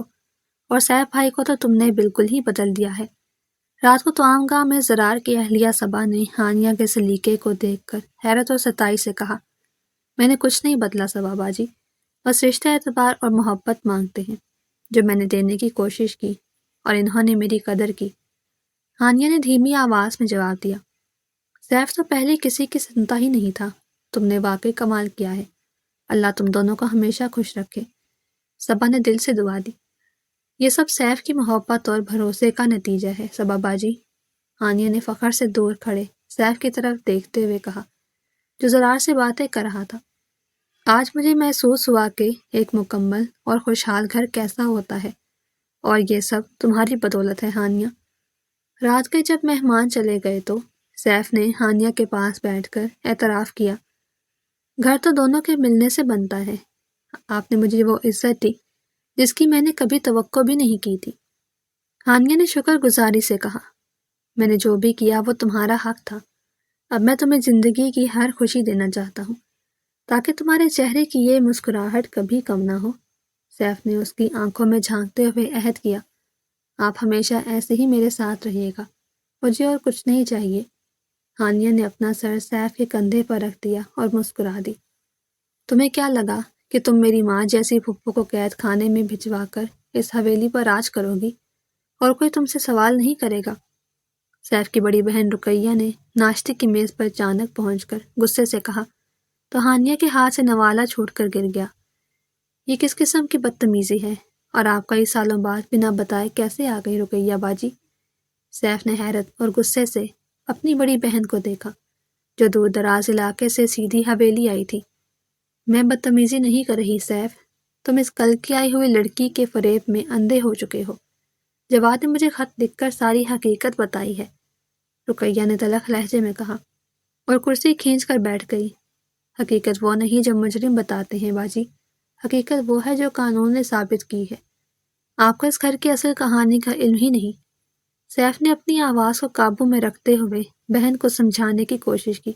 اور سیف بھائی کو تو تم نے بالکل ہی بدل دیا ہے۔ رات کو توام گاہ میں زرار کی اہلیہ صبا نے ہانیہ کے سلیقے کو دیکھ کر حیرت اور ستائش سے کہا، میں نے کچھ نہیں بدلا صبا باجی، بس رشتہ اعتبار اور محبت مانگتے ہیں جو میں نے دینے کی کوشش کی اور انہوں نے میری قدر کی۔ ہانیہ نے دھیمی آواز میں جواب دیا۔ سیف تو پہلے کسی کی سنتا ہی نہیں تھا، تم نے واقعی کمال کیا ہے، اللہ تم دونوں کو ہمیشہ خوش رکھے۔ صبا نے دل سے دعا دی۔ یہ سب سیف کی محبت اور بھروسے کا نتیجہ ہے صبا باجی، ہانیہ نے فخر سے دور کھڑے سیف کی طرف دیکھتے ہوئے کہا، جو زرار سے باتیں کر رہا تھا۔ آج مجھے محسوس ہوا کہ ایک مکمل اور خوشحال گھر کیسا ہوتا ہے، اور یہ سب تمہاری بدولت ہے ہانیہ۔ رات کے جب مہمان چلے گئے تو سیف نے ہانیہ کے پاس بیٹھ کر اعتراف کیا، گھر تو دونوں کے ملنے سے بنتا ہے، آپ نے مجھے وہ عزت دی جس کی میں نے کبھی توقع بھی نہیں کی تھی۔ ہانیہ نے شکر گزاری سے کہا، میں نے جو بھی کیا وہ تمہارا حق تھا، اب میں تمہیں زندگی کی ہر خوشی دینا چاہتا ہوں تاکہ تمہارے چہرے کی یہ مسکراہٹ کبھی کم نہ ہو۔ سیف نے اس کی آنکھوں میں جھانکتے ہوئے عہد کیا، آپ ہمیشہ ایسے ہی میرے ساتھ رہیے گا، مجھے اور کچھ نہیں چاہیے۔ ہانیہ نے اپنا سر سیف کے کندھے پر رکھ دیا اور مسکرا دی۔ تمہیں کیا لگا کہ تم میری ماں جیسی پھپھو کو قید خانے میں بھجوا کر اس حویلی پر راج کرو گی اور کوئی تم سے سوال نہیں کرے گا؟ سیف کی بڑی بہن رقیہ نے ناشتے کی میز پر اچانک پہنچ کر غصے سے کہا تو ہانیہ کے ہاتھ سے نوالا چھوٹ کر گر گیا۔ یہ کس قسم کی بدتمیزی ہے، اور آپ کئی سالوں بعد بنا بتائے کیسے آ گئی رقیہ باجی؟ سیف نے حیرت اور غصے سے اپنی بڑی بہن کو دیکھا جو دور دراز علاقے سے سیدھی حویلی آئی تھی۔ میں بدتمیزی نہیں کر رہی سیف، تم اس کل کی آئی ہوئی لڑکی کے فریب میں اندھے ہو چکے ہو۔ جواد نے مجھے خط لکھ کر ساری حقیقت بتائی ہے، رقیہ نے تلخ لہجے میں کہا، اور کرسی کھینچ کر بیٹھ گئی۔ حقیقت وہ نہیں جو مجرم بتاتے ہیں باجی، حقیقت وہ ہے جو قانون نے ثابت کی ہے۔ آپ کو اس گھر کی اصل کہانی کا علم ہی نہیں۔ سیف نے اپنی آواز کو قابو میں رکھتے ہوئے بہن کو سمجھانے کی کوشش کی۔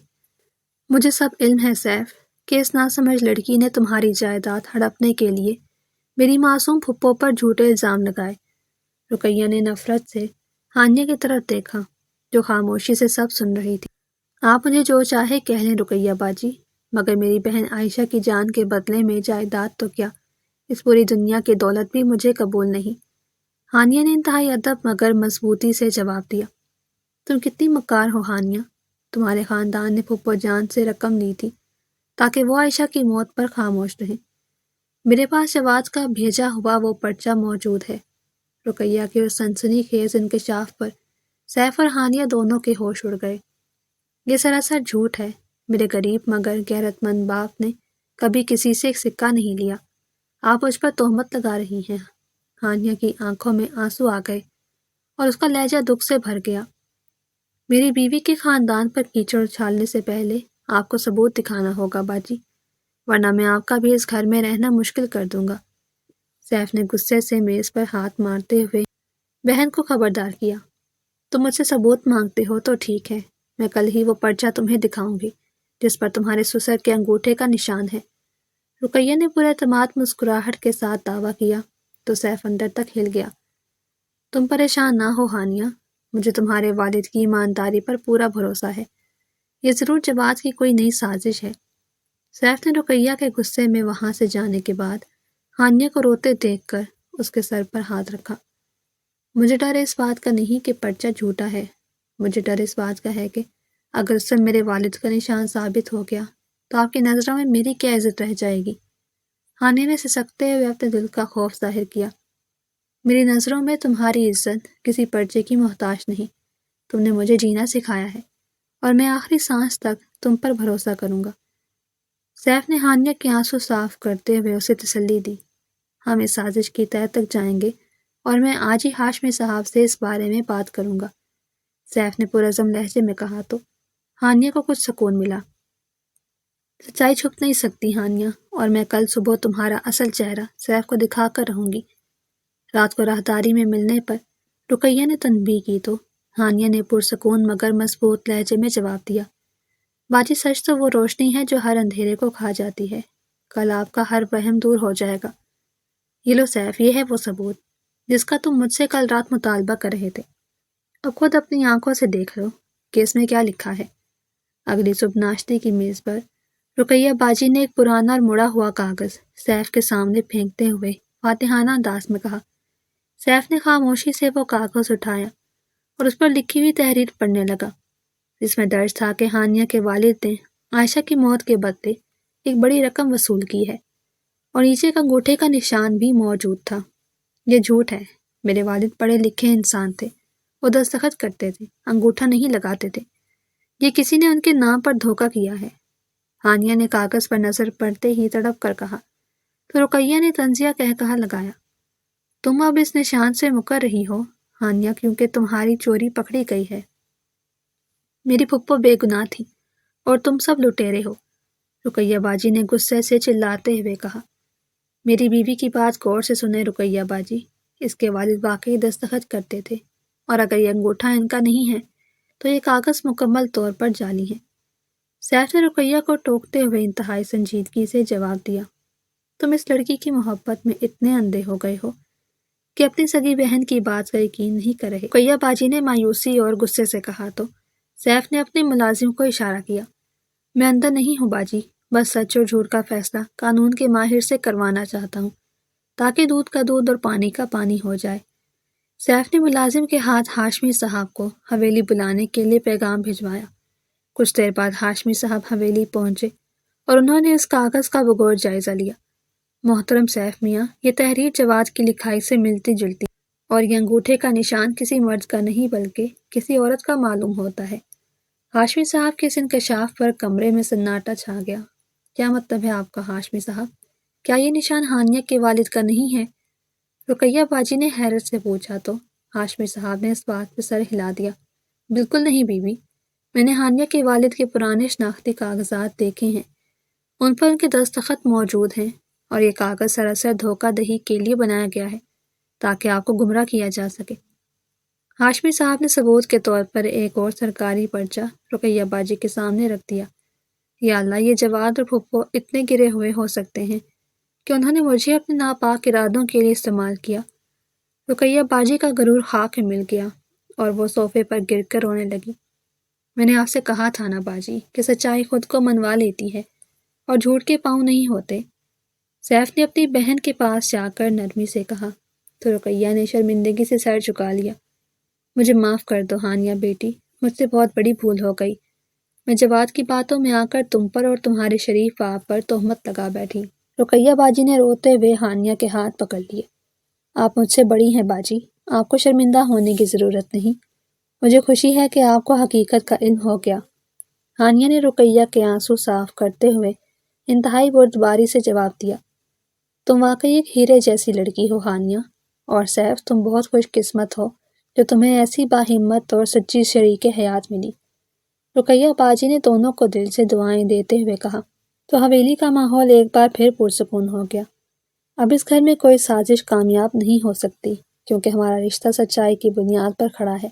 مجھے سب علم ہے سیف کہ اس ناسمجھ لڑکی نے تمہاری جائیداد ہڑپنے کے لیے میری معصوم پھپھو پر جھوٹے الزام لگائے۔ رقیہ نے نفرت سے ہانیہ کی طرف دیکھا جو خاموشی سے سب سن رہی تھی۔ آپ مجھے جو چاہے کہہ لیں رقیہ باجی، مگر میری بہن عائشہ کی جان کے بدلے میں جائیداد تو کیا، اس پوری دنیا کی دولت بھی مجھے قبول نہیں۔ ہانیہ نے انتہائی ادب مگر مضبوطی سے جواب دیا۔ تم کتنی مکار ہو ہانیہ، تمہارے خاندان نے پھپھو جان سے رقم لی تھی تاکہ وہ عائشہ کی موت پر خاموش رہیں۔ میرے پاس جواد کا بھیجا ہوا وہ پرچہ موجود ہے۔ رقیہ کے اس سنسنی خیز انکشاف پر سیف اور ہانیہ دونوں کے ہوش اڑ گئے۔ یہ سراسر جھوٹ ہے، میرے غریب مگر غیرت مند باپ نے کبھی کسی سے ایک سکہ نہیں لیا، آپ مجھ پر تہمت لگا رہی ہیں۔ ہانیہ کی آنکھوں میں آنسو آ گئے اور اس کا لہجہ دکھ سے بھر گیا۔ میری بیوی کے خاندان پر کیچڑ اچھالنے سے پہلے آپ کو ثبوت دکھانا ہوگا باجی، ورنہ میں آپ کا بھی اس گھر میں رہنا مشکل کر دوں گا۔ سیف نے غصے سے میز پر ہاتھ مارتے ہوئے بہن کو خبردار کیا، تم مجھ سے ثبوت مانگتے ہو تو ٹھیک ہے، میں کل ہی وہ پرچہ تمہیں دکھاؤں گی جس پر تمہارے سسر کے انگوٹھے کا نشان ہے۔ رقیہ نے پورے اعتماد مسکراہٹ کے ساتھ دعویٰ کیا تو سیف اندر تک ہل گیا۔ تم پریشان نہ ہو ہانیہ، مجھے تمہارے والد کی ایمانداری پر پورا بھروسہ ہے، یہ ضرور جواد کی کوئی نئی سازش ہے۔ سیف نے رقیہ کے غصے میں وہاں سے جانے کے بعد ہانیہ کو روتے دیکھ کر اس کے سر پر ہاتھ رکھا۔ مجھے ڈر اس بات کا نہیں کہ پرچہ جھوٹا ہے، مجھے ڈر اس بات کا ہے کہ اگر اس سے میرے والد کا نشان ثابت ہو گیا تو آپ کی نظروں میں میری کیا عزت رہ جائے گی؟ ہانیہ نے سسکتے ہوئے اپنے دل کا خوف ظاہر کیا۔ میری نظروں میں تمہاری عزت کسی پرچے کی محتاج نہیں، تم نے مجھے جینا سکھایا ہے اور میں آخری سانس تک تم پر بھروسہ کروں گا۔ سیف نے ہانیہ کے آنسو صاف کرتے ہوئے اسے تسلی دی۔ ہم اس سازش کی تہہ تک جائیں گے اور میں آج ہی ہاشمی صاحب سے اس بارے میں بات کروں گا، سیف نے پرعزم لہجے میں کہا تو ہانیہ کو کچھ سکون ملا۔ سچائی چھپ نہیں سکتی ہانیہ، اور میں کل صبح تمہارا اصل چہرہ سیف کو دکھا کر رہوں گی۔ رات کو راہداری میں ملنے پر رقیہ نے تنبیہ کی تو ہانیہ نے پرسکون مگر مضبوط لہجے میں جواب دیا، باجی سچ تو وہ روشنی ہے جو ہر اندھیرے کو کھا جاتی ہے، کل آپ کا ہر وہم دور ہو جائے گا۔ یہ لو سیف، یہ ہے وہ ثبوت جس کا تم مجھ سے کل رات مطالبہ کر رہے تھے، اب خود اپنی آنکھوں سے دیکھ لو کہ اس میں کیا لکھا ہے۔ اگلی صبح ناشتے کی میز پر رقیہ باجی نے ایک پرانا اور مڑا ہوا کاغذ سیف کے سامنے پھینکتے ہوئے فاتحانہ انداز میں کہا۔ سیف نے خاموشی سے وہ کاغذ اٹھایا اور اس پر لکھی ہوئی تحریر پڑھنے لگا، جس میں درج تھا کہ ہانیہ کے والد نے عائشہ کی موت کے بدلے ایک بڑی رقم وصول کی ہے، اور نیچے کا انگوٹھے کا نشان بھی موجود تھا۔ یہ جھوٹ ہے، میرے والد پڑھے لکھے انسان تھے، وہ دستخط کرتے تھے، انگوٹھا نہیں لگاتے تھے، یہ کسی نے ان کے نام پر دھوکہ کیا ہے۔ ہانیہ نے کاغذ پر نظر پڑتے ہی تڑپ کر کہا تو رقیہ نے طنزیہ کہا لگایا، تم اب اس نشان سے مکر رہی ہو ہانیہ، کیونکہ تمہاری چوری پکڑی گئی ہے۔ میری پھپھو بے گناہ تھی اور تم سب لٹیرے ہو، رقیہ باجی نے غصے سے چلاتے ہوئے کہا۔ میری بیوی کی بات غور سے سنیں رقیہ باجی، اس کے والد واقعی دستخط کرتے تھے، اور اگر یہ انگوٹھا ان کا نہیں ہے تو یہ کاغذ مکمل طور پر جعلی ہے۔ سیف نے رقیہ کو ٹوکتے ہوئے انتہائی سنجیدگی سے جواب دیا، تم اس لڑکی کی محبت میں اتنے اندھے ہو گئے ہو کہ اپنی سگی بہن کی بات کا یقین نہیں کر رہے۔ رقیہ باجی نے مایوسی اور غصے سے کہا تو سیف نے اپنے ملازم کو اشارہ کیا، میں اندھا نہیں ہوں باجی، بس سچ اور جھوٹ کا فیصلہ قانون کے ماہر سے کروانا چاہتا ہوں تاکہ دودھ کا دودھ اور پانی کا پانی ہو جائے۔ سیف نے ملازم کے ہاتھ ہاشمی صاحب کو حویلی بلانے کے لیے پیغام بھجوایا۔ کچھ دیر بعد ہاشمی صاحب حویلی پہنچے اور انہوں نے اس کاغذ کا بغور جائزہ لیا۔ محترم سیف میاں، یہ تحریر جواد کی لکھائی سے ملتی جلتی اور یہ انگوٹھے کا نشان کسی مرد کا نہیں بلکہ کسی عورت کا معلوم ہوتا ہے۔ ہاشمی صاحب کے اس انکشاف پر کمرے میں سناٹا چھا گیا۔ کیا مطلب ہے آپ کا ہاشمی صاحب؟ کیا یہ نشان ہانیہ کے والد کا نہیں ہے؟ رقیہ باجی نے حیرت سے پوچھا تو ہاشمی صاحب نے اس بات پہ سر ہلا دیا، بالکل نہیں بیوی، میں نے ہانیہ کے والد کے پرانے شناختی کاغذات دیکھے ہیں، ان پر ان کے دستخط موجود ہیں، اور یہ کاغذ سراسر دھوکہ دہی کے لیے بنایا گیا ہے تاکہ آپ کو گمراہ کیا جا سکے۔ ہاشمی صاحب نے ثبوت کے طور پر ایک اور سرکاری پرچہ رقیہ باجی کے سامنے رکھ دیا۔ یا اللہ، یہ جواد اور پھپھو اتنے گرے ہوئے ہو سکتے ہیں کہ انہوں نے مجھے اپنے ناپاک ارادوں کے لیے استعمال کیا۔ رقیہ باجی کا غرور خاک میں مل گیا اور وہ صوفے پر گر کر رونے لگی۔ میں نے آپ سے کہا تھا نا باجی کہ سچائی خود کو منوا لیتی ہے اور جھوٹ کے پاؤں نہیں ہوتے۔ سیف نے اپنی بہن کے پاس جا کر نرمی سے کہا تو رقیہ نے شرمندگی سے سر جھکا لیا۔ مجھے معاف کر دو ہانیہ بیٹی، مجھ سے بہت بڑی بھول ہو گئی، میں جواد کی باتوں میں آ کر تم پر اور تمہارے شریف باپ پر تہمت لگا بیٹھی۔ رقیہ باجی نے روتے ہوئے ہانیہ کے ہاتھ پکڑ لیے۔ آپ مجھ سے بڑی ہیں باجی، آپ کو شرمندہ ہونے کی ضرورت نہیں، مجھے خوشی ہے کہ آپ کو حقیقت کا علم ہو گیا۔ ہانیہ نے رقیہ کے آنسو صاف کرتے ہوئے انتہائی بردباری سے جواب دیا، تم واقعی ایک ہیرے جیسی لڑکی ہو ہانیہ، اور سیف تم بہت خوش قسمت ہو جو تمہیں ایسی باہمت اور سچی شریک حیات ملی۔ رقیہ باجی نے دونوں کو دل سے دعائیں دیتے ہوئے کہا تو حویلی کا ماحول ایک بار پھر پرسکون ہو گیا۔ اب اس گھر میں کوئی سازش کامیاب نہیں ہو سکتی۔ کیونکہ ہمارا رشتہ سچائی کی بنیاد پر کھڑا ہے۔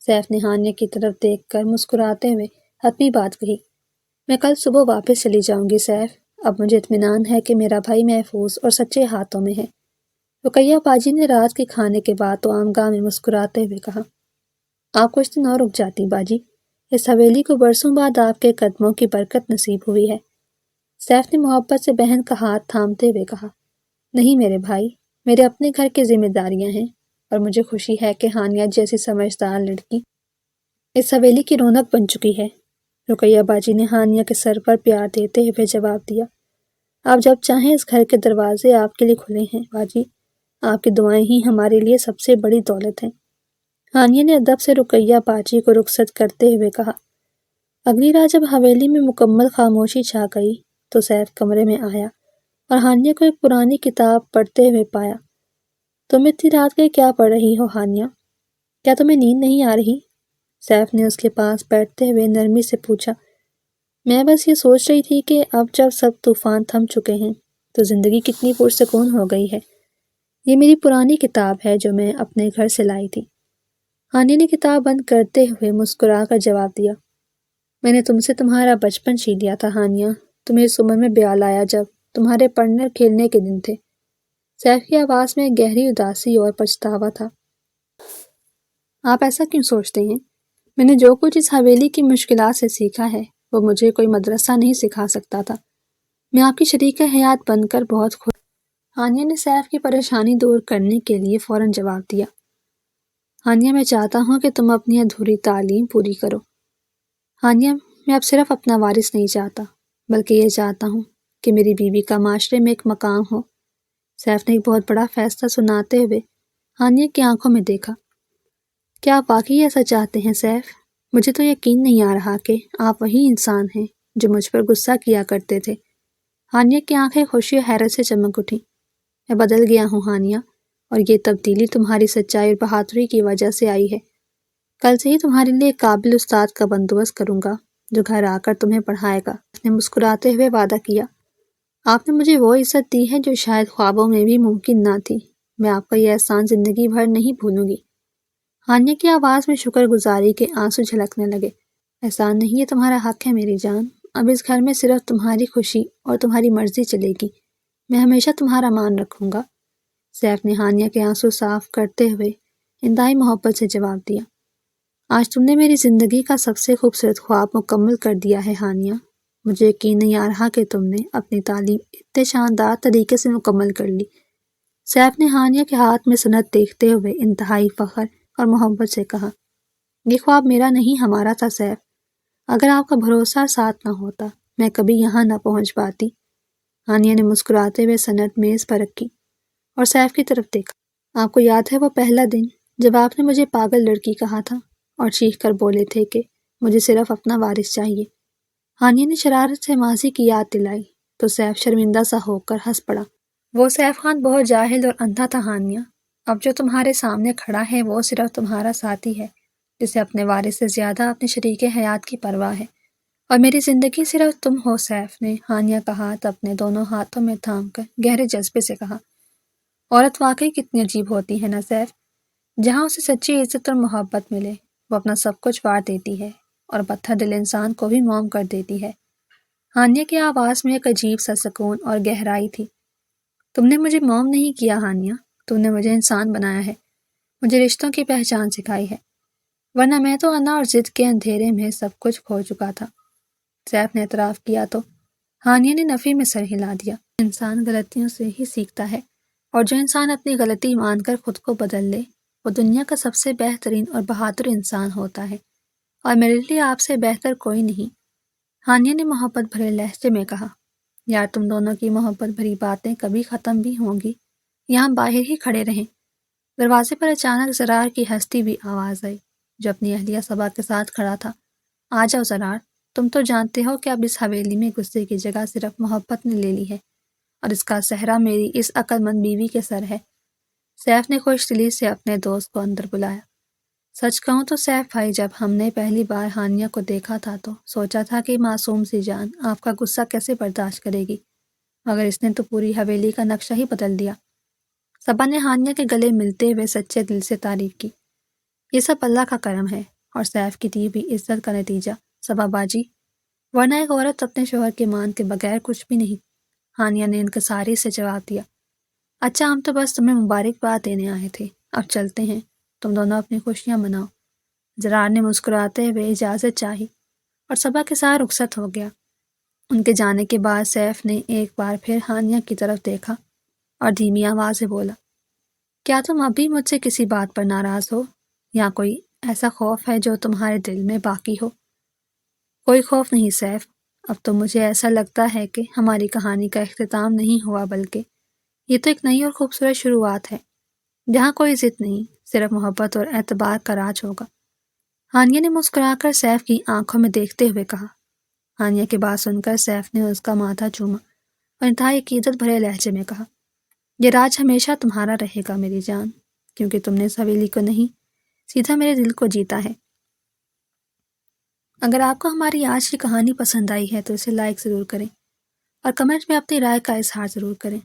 سیف نے ہانیہ کی طرف دیکھ کر مسکراتے ہوئے حتمی بات کہی۔ میں کل صبح واپس چلی جاؤں گی سیف، اب مجھے اطمینان ہے کہ میرا بھائی محفوظ اور سچے ہاتھوں میں ہے۔ رقیہ باجی نے رات کے کھانے کے بعد تو عام گاہ میں مسکراتے ہوئے کہا، آپ کچھ دن اور رک جاتی باجی، اس حویلی کو برسوں بعد آپ کے قدموں کی برکت نصیب ہوئی ہے۔ سیف نے محبت سے بہن کا ہاتھ تھامتے ہوئے کہا، نہیں میرے بھائی، میرے اپنے گھر کی ذمہ داریاں ہیں، اور مجھے خوشی ہے کہ ہانیہ جیسی سمجھدار لڑکی اس حویلی کی رونق بن چکی ہے۔ رقیہ باجی نے ہانیہ کے سر پر پیار دیتے ہوئے جواب دیا، آپ جب چاہیں اس گھر کے دروازے آپ کے لیے کھلے ہیں باجی، آپ کی دعائیں ہی ہمارے لیے سب سے بڑی دولت ہیں۔ ہانیہ نے ادب سے رقیہ باجی کو رخصت کرتے ہوئے کہا۔ اگلی رات جب حویلی میں مکمل خاموشی چھا گئی تو سیف کمرے میں آیا اور ہانیہ کو ایک پرانی کتاب پڑھتے ہوئے پایا۔ تم اتنی رات کے کیا پڑھ رہی ہو ہانیہ؟ کیا تمہیں نیند نہیں آ رہی؟ سیف نے اس کے پاس بیٹھتے ہوئے نرمی سے پوچھا۔ میں بس یہ سوچ رہی تھی کہ اب جب سب طوفان تھم چکے ہیں تو زندگی کتنی پرسکون ہو گئی ہے۔ یہ میری پرانی کتاب ہے جو میں اپنے گھر سے لائی تھی۔ ہانیہ نے کتاب بند کرتے ہوئے مسکرا کر جواب دیا، میں نے تم سے تمہارا بچپن چھین لیا تھا ہانیہ، تمہیں اس عمر میں بیال آیا جب تمہارے پڑھنے اور کھیلنے کے دن تھے۔ سیف کی آواز میں گہری اداسی اور پچھتاوا تھا۔ آپ ایسا کیوں سوچتے ہیں؟ میں نے جو کچھ اس حویلی کی مشکلات سے سیکھا ہے وہ مجھے کوئی مدرسہ نہیں سکھا سکتا تھا۔ میں آپ کی شریک حیات بن کر بہت خوش۔ ہانیہ نے سیف کی پریشانی دور کرنے کے لیے فوراً جواب دیا، ہانیہ میں چاہتا ہوں کہ تم اپنی ادھوری تعلیم پوری کرو۔ ہانیہ، میں اب صرف اپنا وارث نہیں چاہتا بلکہ یہ چاہتا ہوں کہ میری بیوی کا معاشرے میں ایک مقام ہو۔ سیف نے ایک بہت بڑا فیصلہ سناتے ہوئے ہانیہ کی آنکھوں میں دیکھا۔ کیا آپ واقعی ایسا چاہتے ہیں سیف؟ مجھے تو یقین نہیں آ رہا کہ آپ وہی انسان ہیں جو مجھ پر غصہ کیا کرتے تھے۔ ہانیہ کی آنکھیں خوشی و حیرت سے چمک اٹھیں۔ میں بدل گیا ہوں ہانیہ، اور یہ تبدیلی تمہاری سچائی اور بہادری کی وجہ سے آئی ہے۔ کل سے ہی تمہارے لیے ایک قابل استاد کا بندوبست کروں گا جو گھر آ کر تمہیں پڑھائے گا۔ اس نے مسکراتے ہوئے وعدہ کیا، آپ نے مجھے وہ عزت دی ہے جو شاید خوابوں میں بھی ممکن نہ تھی۔ میں آپ کا یہ احسان زندگی بھر نہیں بھولوں گی۔ ہانیہ کی آواز میں شکر گزاری کے آنسو جھلکنے لگے۔ احسان نہیں، یہ تمہارا حق ہے میری جان۔ اب اس گھر میں صرف تمہاری خوشی اور تمہاری مرضی چلے گی۔ میں ہمیشہ تمہارا مان رکھوں گا۔ سیف نے ہانیہ کے آنسو صاف کرتے ہوئے انتہائی محبت سے جواب دیا، آج تم نے میری زندگی کا سب سے خوبصورت خواب مکمل کر دیا ہے ہانیہ۔ مجھے یقین نہیں آ رہا کہ تم نے اپنی تعلیم اتنے شاندار طریقے سے مکمل کر لی۔ سیف نے ہانیہ کے ہاتھ میں سند دیکھتے ہوئے انتہائی فخر اور محبت سے کہا، یہ خواب میرا نہیں ہمارا تھا سیف۔ اگر آپ کا بھروسہ ساتھ نہ ہوتا میں کبھی یہاں نہ پہنچ پاتی۔ ہانیہ نے مسکراتے ہوئے سند میز پر رکھی اور سیف کی طرف دیکھا۔ آپ کو یاد ہے وہ پہلا دن جب آپ نے مجھے پاگل لڑکی کہا تھا اور چیخ کر بولے تھے کہ مجھے صرف اپنا وارث چاہیے؟ ہانیہ نے شرارت سے ماضی کی یاد دلائی تو سیف شرمندہ سا ہو کر ہنس پڑا۔ وہ سیف خان بہت جاہل اور اندھا تھا ہانیہ۔ اب جو تمہارے سامنے کھڑا ہے وہ صرف تمہارا ساتھی ہے جسے اپنے وارث سے زیادہ اپنے شریک حیات کی پرواہ ہے، اور میری زندگی صرف تم ہو۔ سیف نے ہانیہ کا ہاتھ اپنے دونوں ہاتھوں میں تھام کر گہرے جذبے سے کہا، عورت واقعی کتنی عجیب ہوتی ہے نا سیف۔ جہاں اسے سچی عزت اور محبت ملے وہ اپنا سب کچھ وار دیتی ہے اور پتھر دل انسان کو بھی موم کر دیتی ہے۔ ہانیہ کی آواز میں ایک عجیب سا سکون اور گہرائی تھی۔ تم نے مجھے موم نہیں کیا ہانیہ، تم نے مجھے انسان بنایا ہے، مجھے رشتوں کی پہچان سکھائی ہے، ورنہ میں تو انا اور ضد کے اندھیرے میں سب کچھ کھو چکا تھا۔ سیف نے اعتراف کیا تو ہانیہ نے نفی میں سر ہلا دیا۔ انسان غلطیوں سے ہی سیکھتا ہے، اور جو انسان اپنی غلطی مان کر خود کو بدل لے وہ دنیا کا سب سے بہترین اور بہادر انسان ہوتا ہے، اور میرے لیے آپ سے بہتر کوئی نہیں۔ ہانیہ نے محبت بھرے لہجے میں کہا، یار تم دونوں کی محبت بھری باتیں کبھی ختم بھی ہوں گی، یہاں باہر ہی کھڑے رہیں۔ دروازے پر اچانک زرار کی ہنستی بھی آواز آئی جو اپنی اہلیہ صبا کے ساتھ کھڑا تھا۔ آ جاؤ زرار، تم تو جانتے ہو کہ اب اس حویلی میں غصے کی جگہ صرف محبت نے لے لی ہے، اور اس کا صحرا میری اس عقل مند بیوی کے سر ہے۔ سیف نے خوش دلی سے اپنے دوست کو اندر بلایا۔ سچ کہوں تو سیف بھائی، جب ہم نے پہلی بار ہانیہ کو دیکھا تھا تو سوچا تھا کہ معصوم سی جان آپ کا غصہ کیسے برداشت کرے گی، مگر اس نے تو پوری حویلی کا نقشہ ہی بدل دیا۔ صبا نے ہانیہ کے گلے ملتے ہوئے سچے دل سے تعریف کی۔ یہ سب اللہ کا کرم ہے اور سیف کی دی ہوئی عزت کا نتیجہ، صبا باجی، ورنہ ایک عورت اپنے شوہر کے مان کے بغیر کچھ بھی نہیں۔ ہانیہ نے انکساری سے جواب دیا، اچھا ہم تو بس تمہیں مبارکباد دینے آئے تھے، اب چلتے ہیں، تم دونوں اپنی خوشیاں مناؤ۔ جرار نے مسکراتے ہوئے اجازت چاہی اور صبا کے ساتھ رخصت ہو گیا۔ ان کے جانے کے بعد سیف نے ایک بار پھر ہانیہ کی طرف دیکھا اور دھیمی آواز سے بولا، کیا تم ابھی مجھ سے کسی بات پر ناراض ہو یا کوئی ایسا خوف ہے جو تمہارے دل میں باقی ہو؟ کوئی خوف نہیں سیف، اب تو مجھے ایسا لگتا ہے کہ ہماری کہانی کا اختتام نہیں ہوا، بلکہ یہ تو ایک نئی اور خوبصورت شروعات ہے، جہاں کوئی ضد نہیں، صرف محبت اور اعتبار کا راج ہوگا۔ ہانیہ نے مسکرا کر سیف کی آنکھوں میں دیکھتے ہوئے کہا۔ ہانیہ کی بات سن کر سیف نے اس کا ماتھا چوما اور انتہائی عقیدت بھرے لہجے میں کہا، یہ راج ہمیشہ تمہارا رہے گا میری جان، کیونکہ تم نے اس حویلی کو نہیں، سیدھا میرے دل کو جیتا ہے۔ اگر آپ کو ہماری آج کی کہانی پسند آئی ہے تو اسے لائک ضرور کریں اور کمنٹ میں اپنی رائے کا اظہار ضرور کریں۔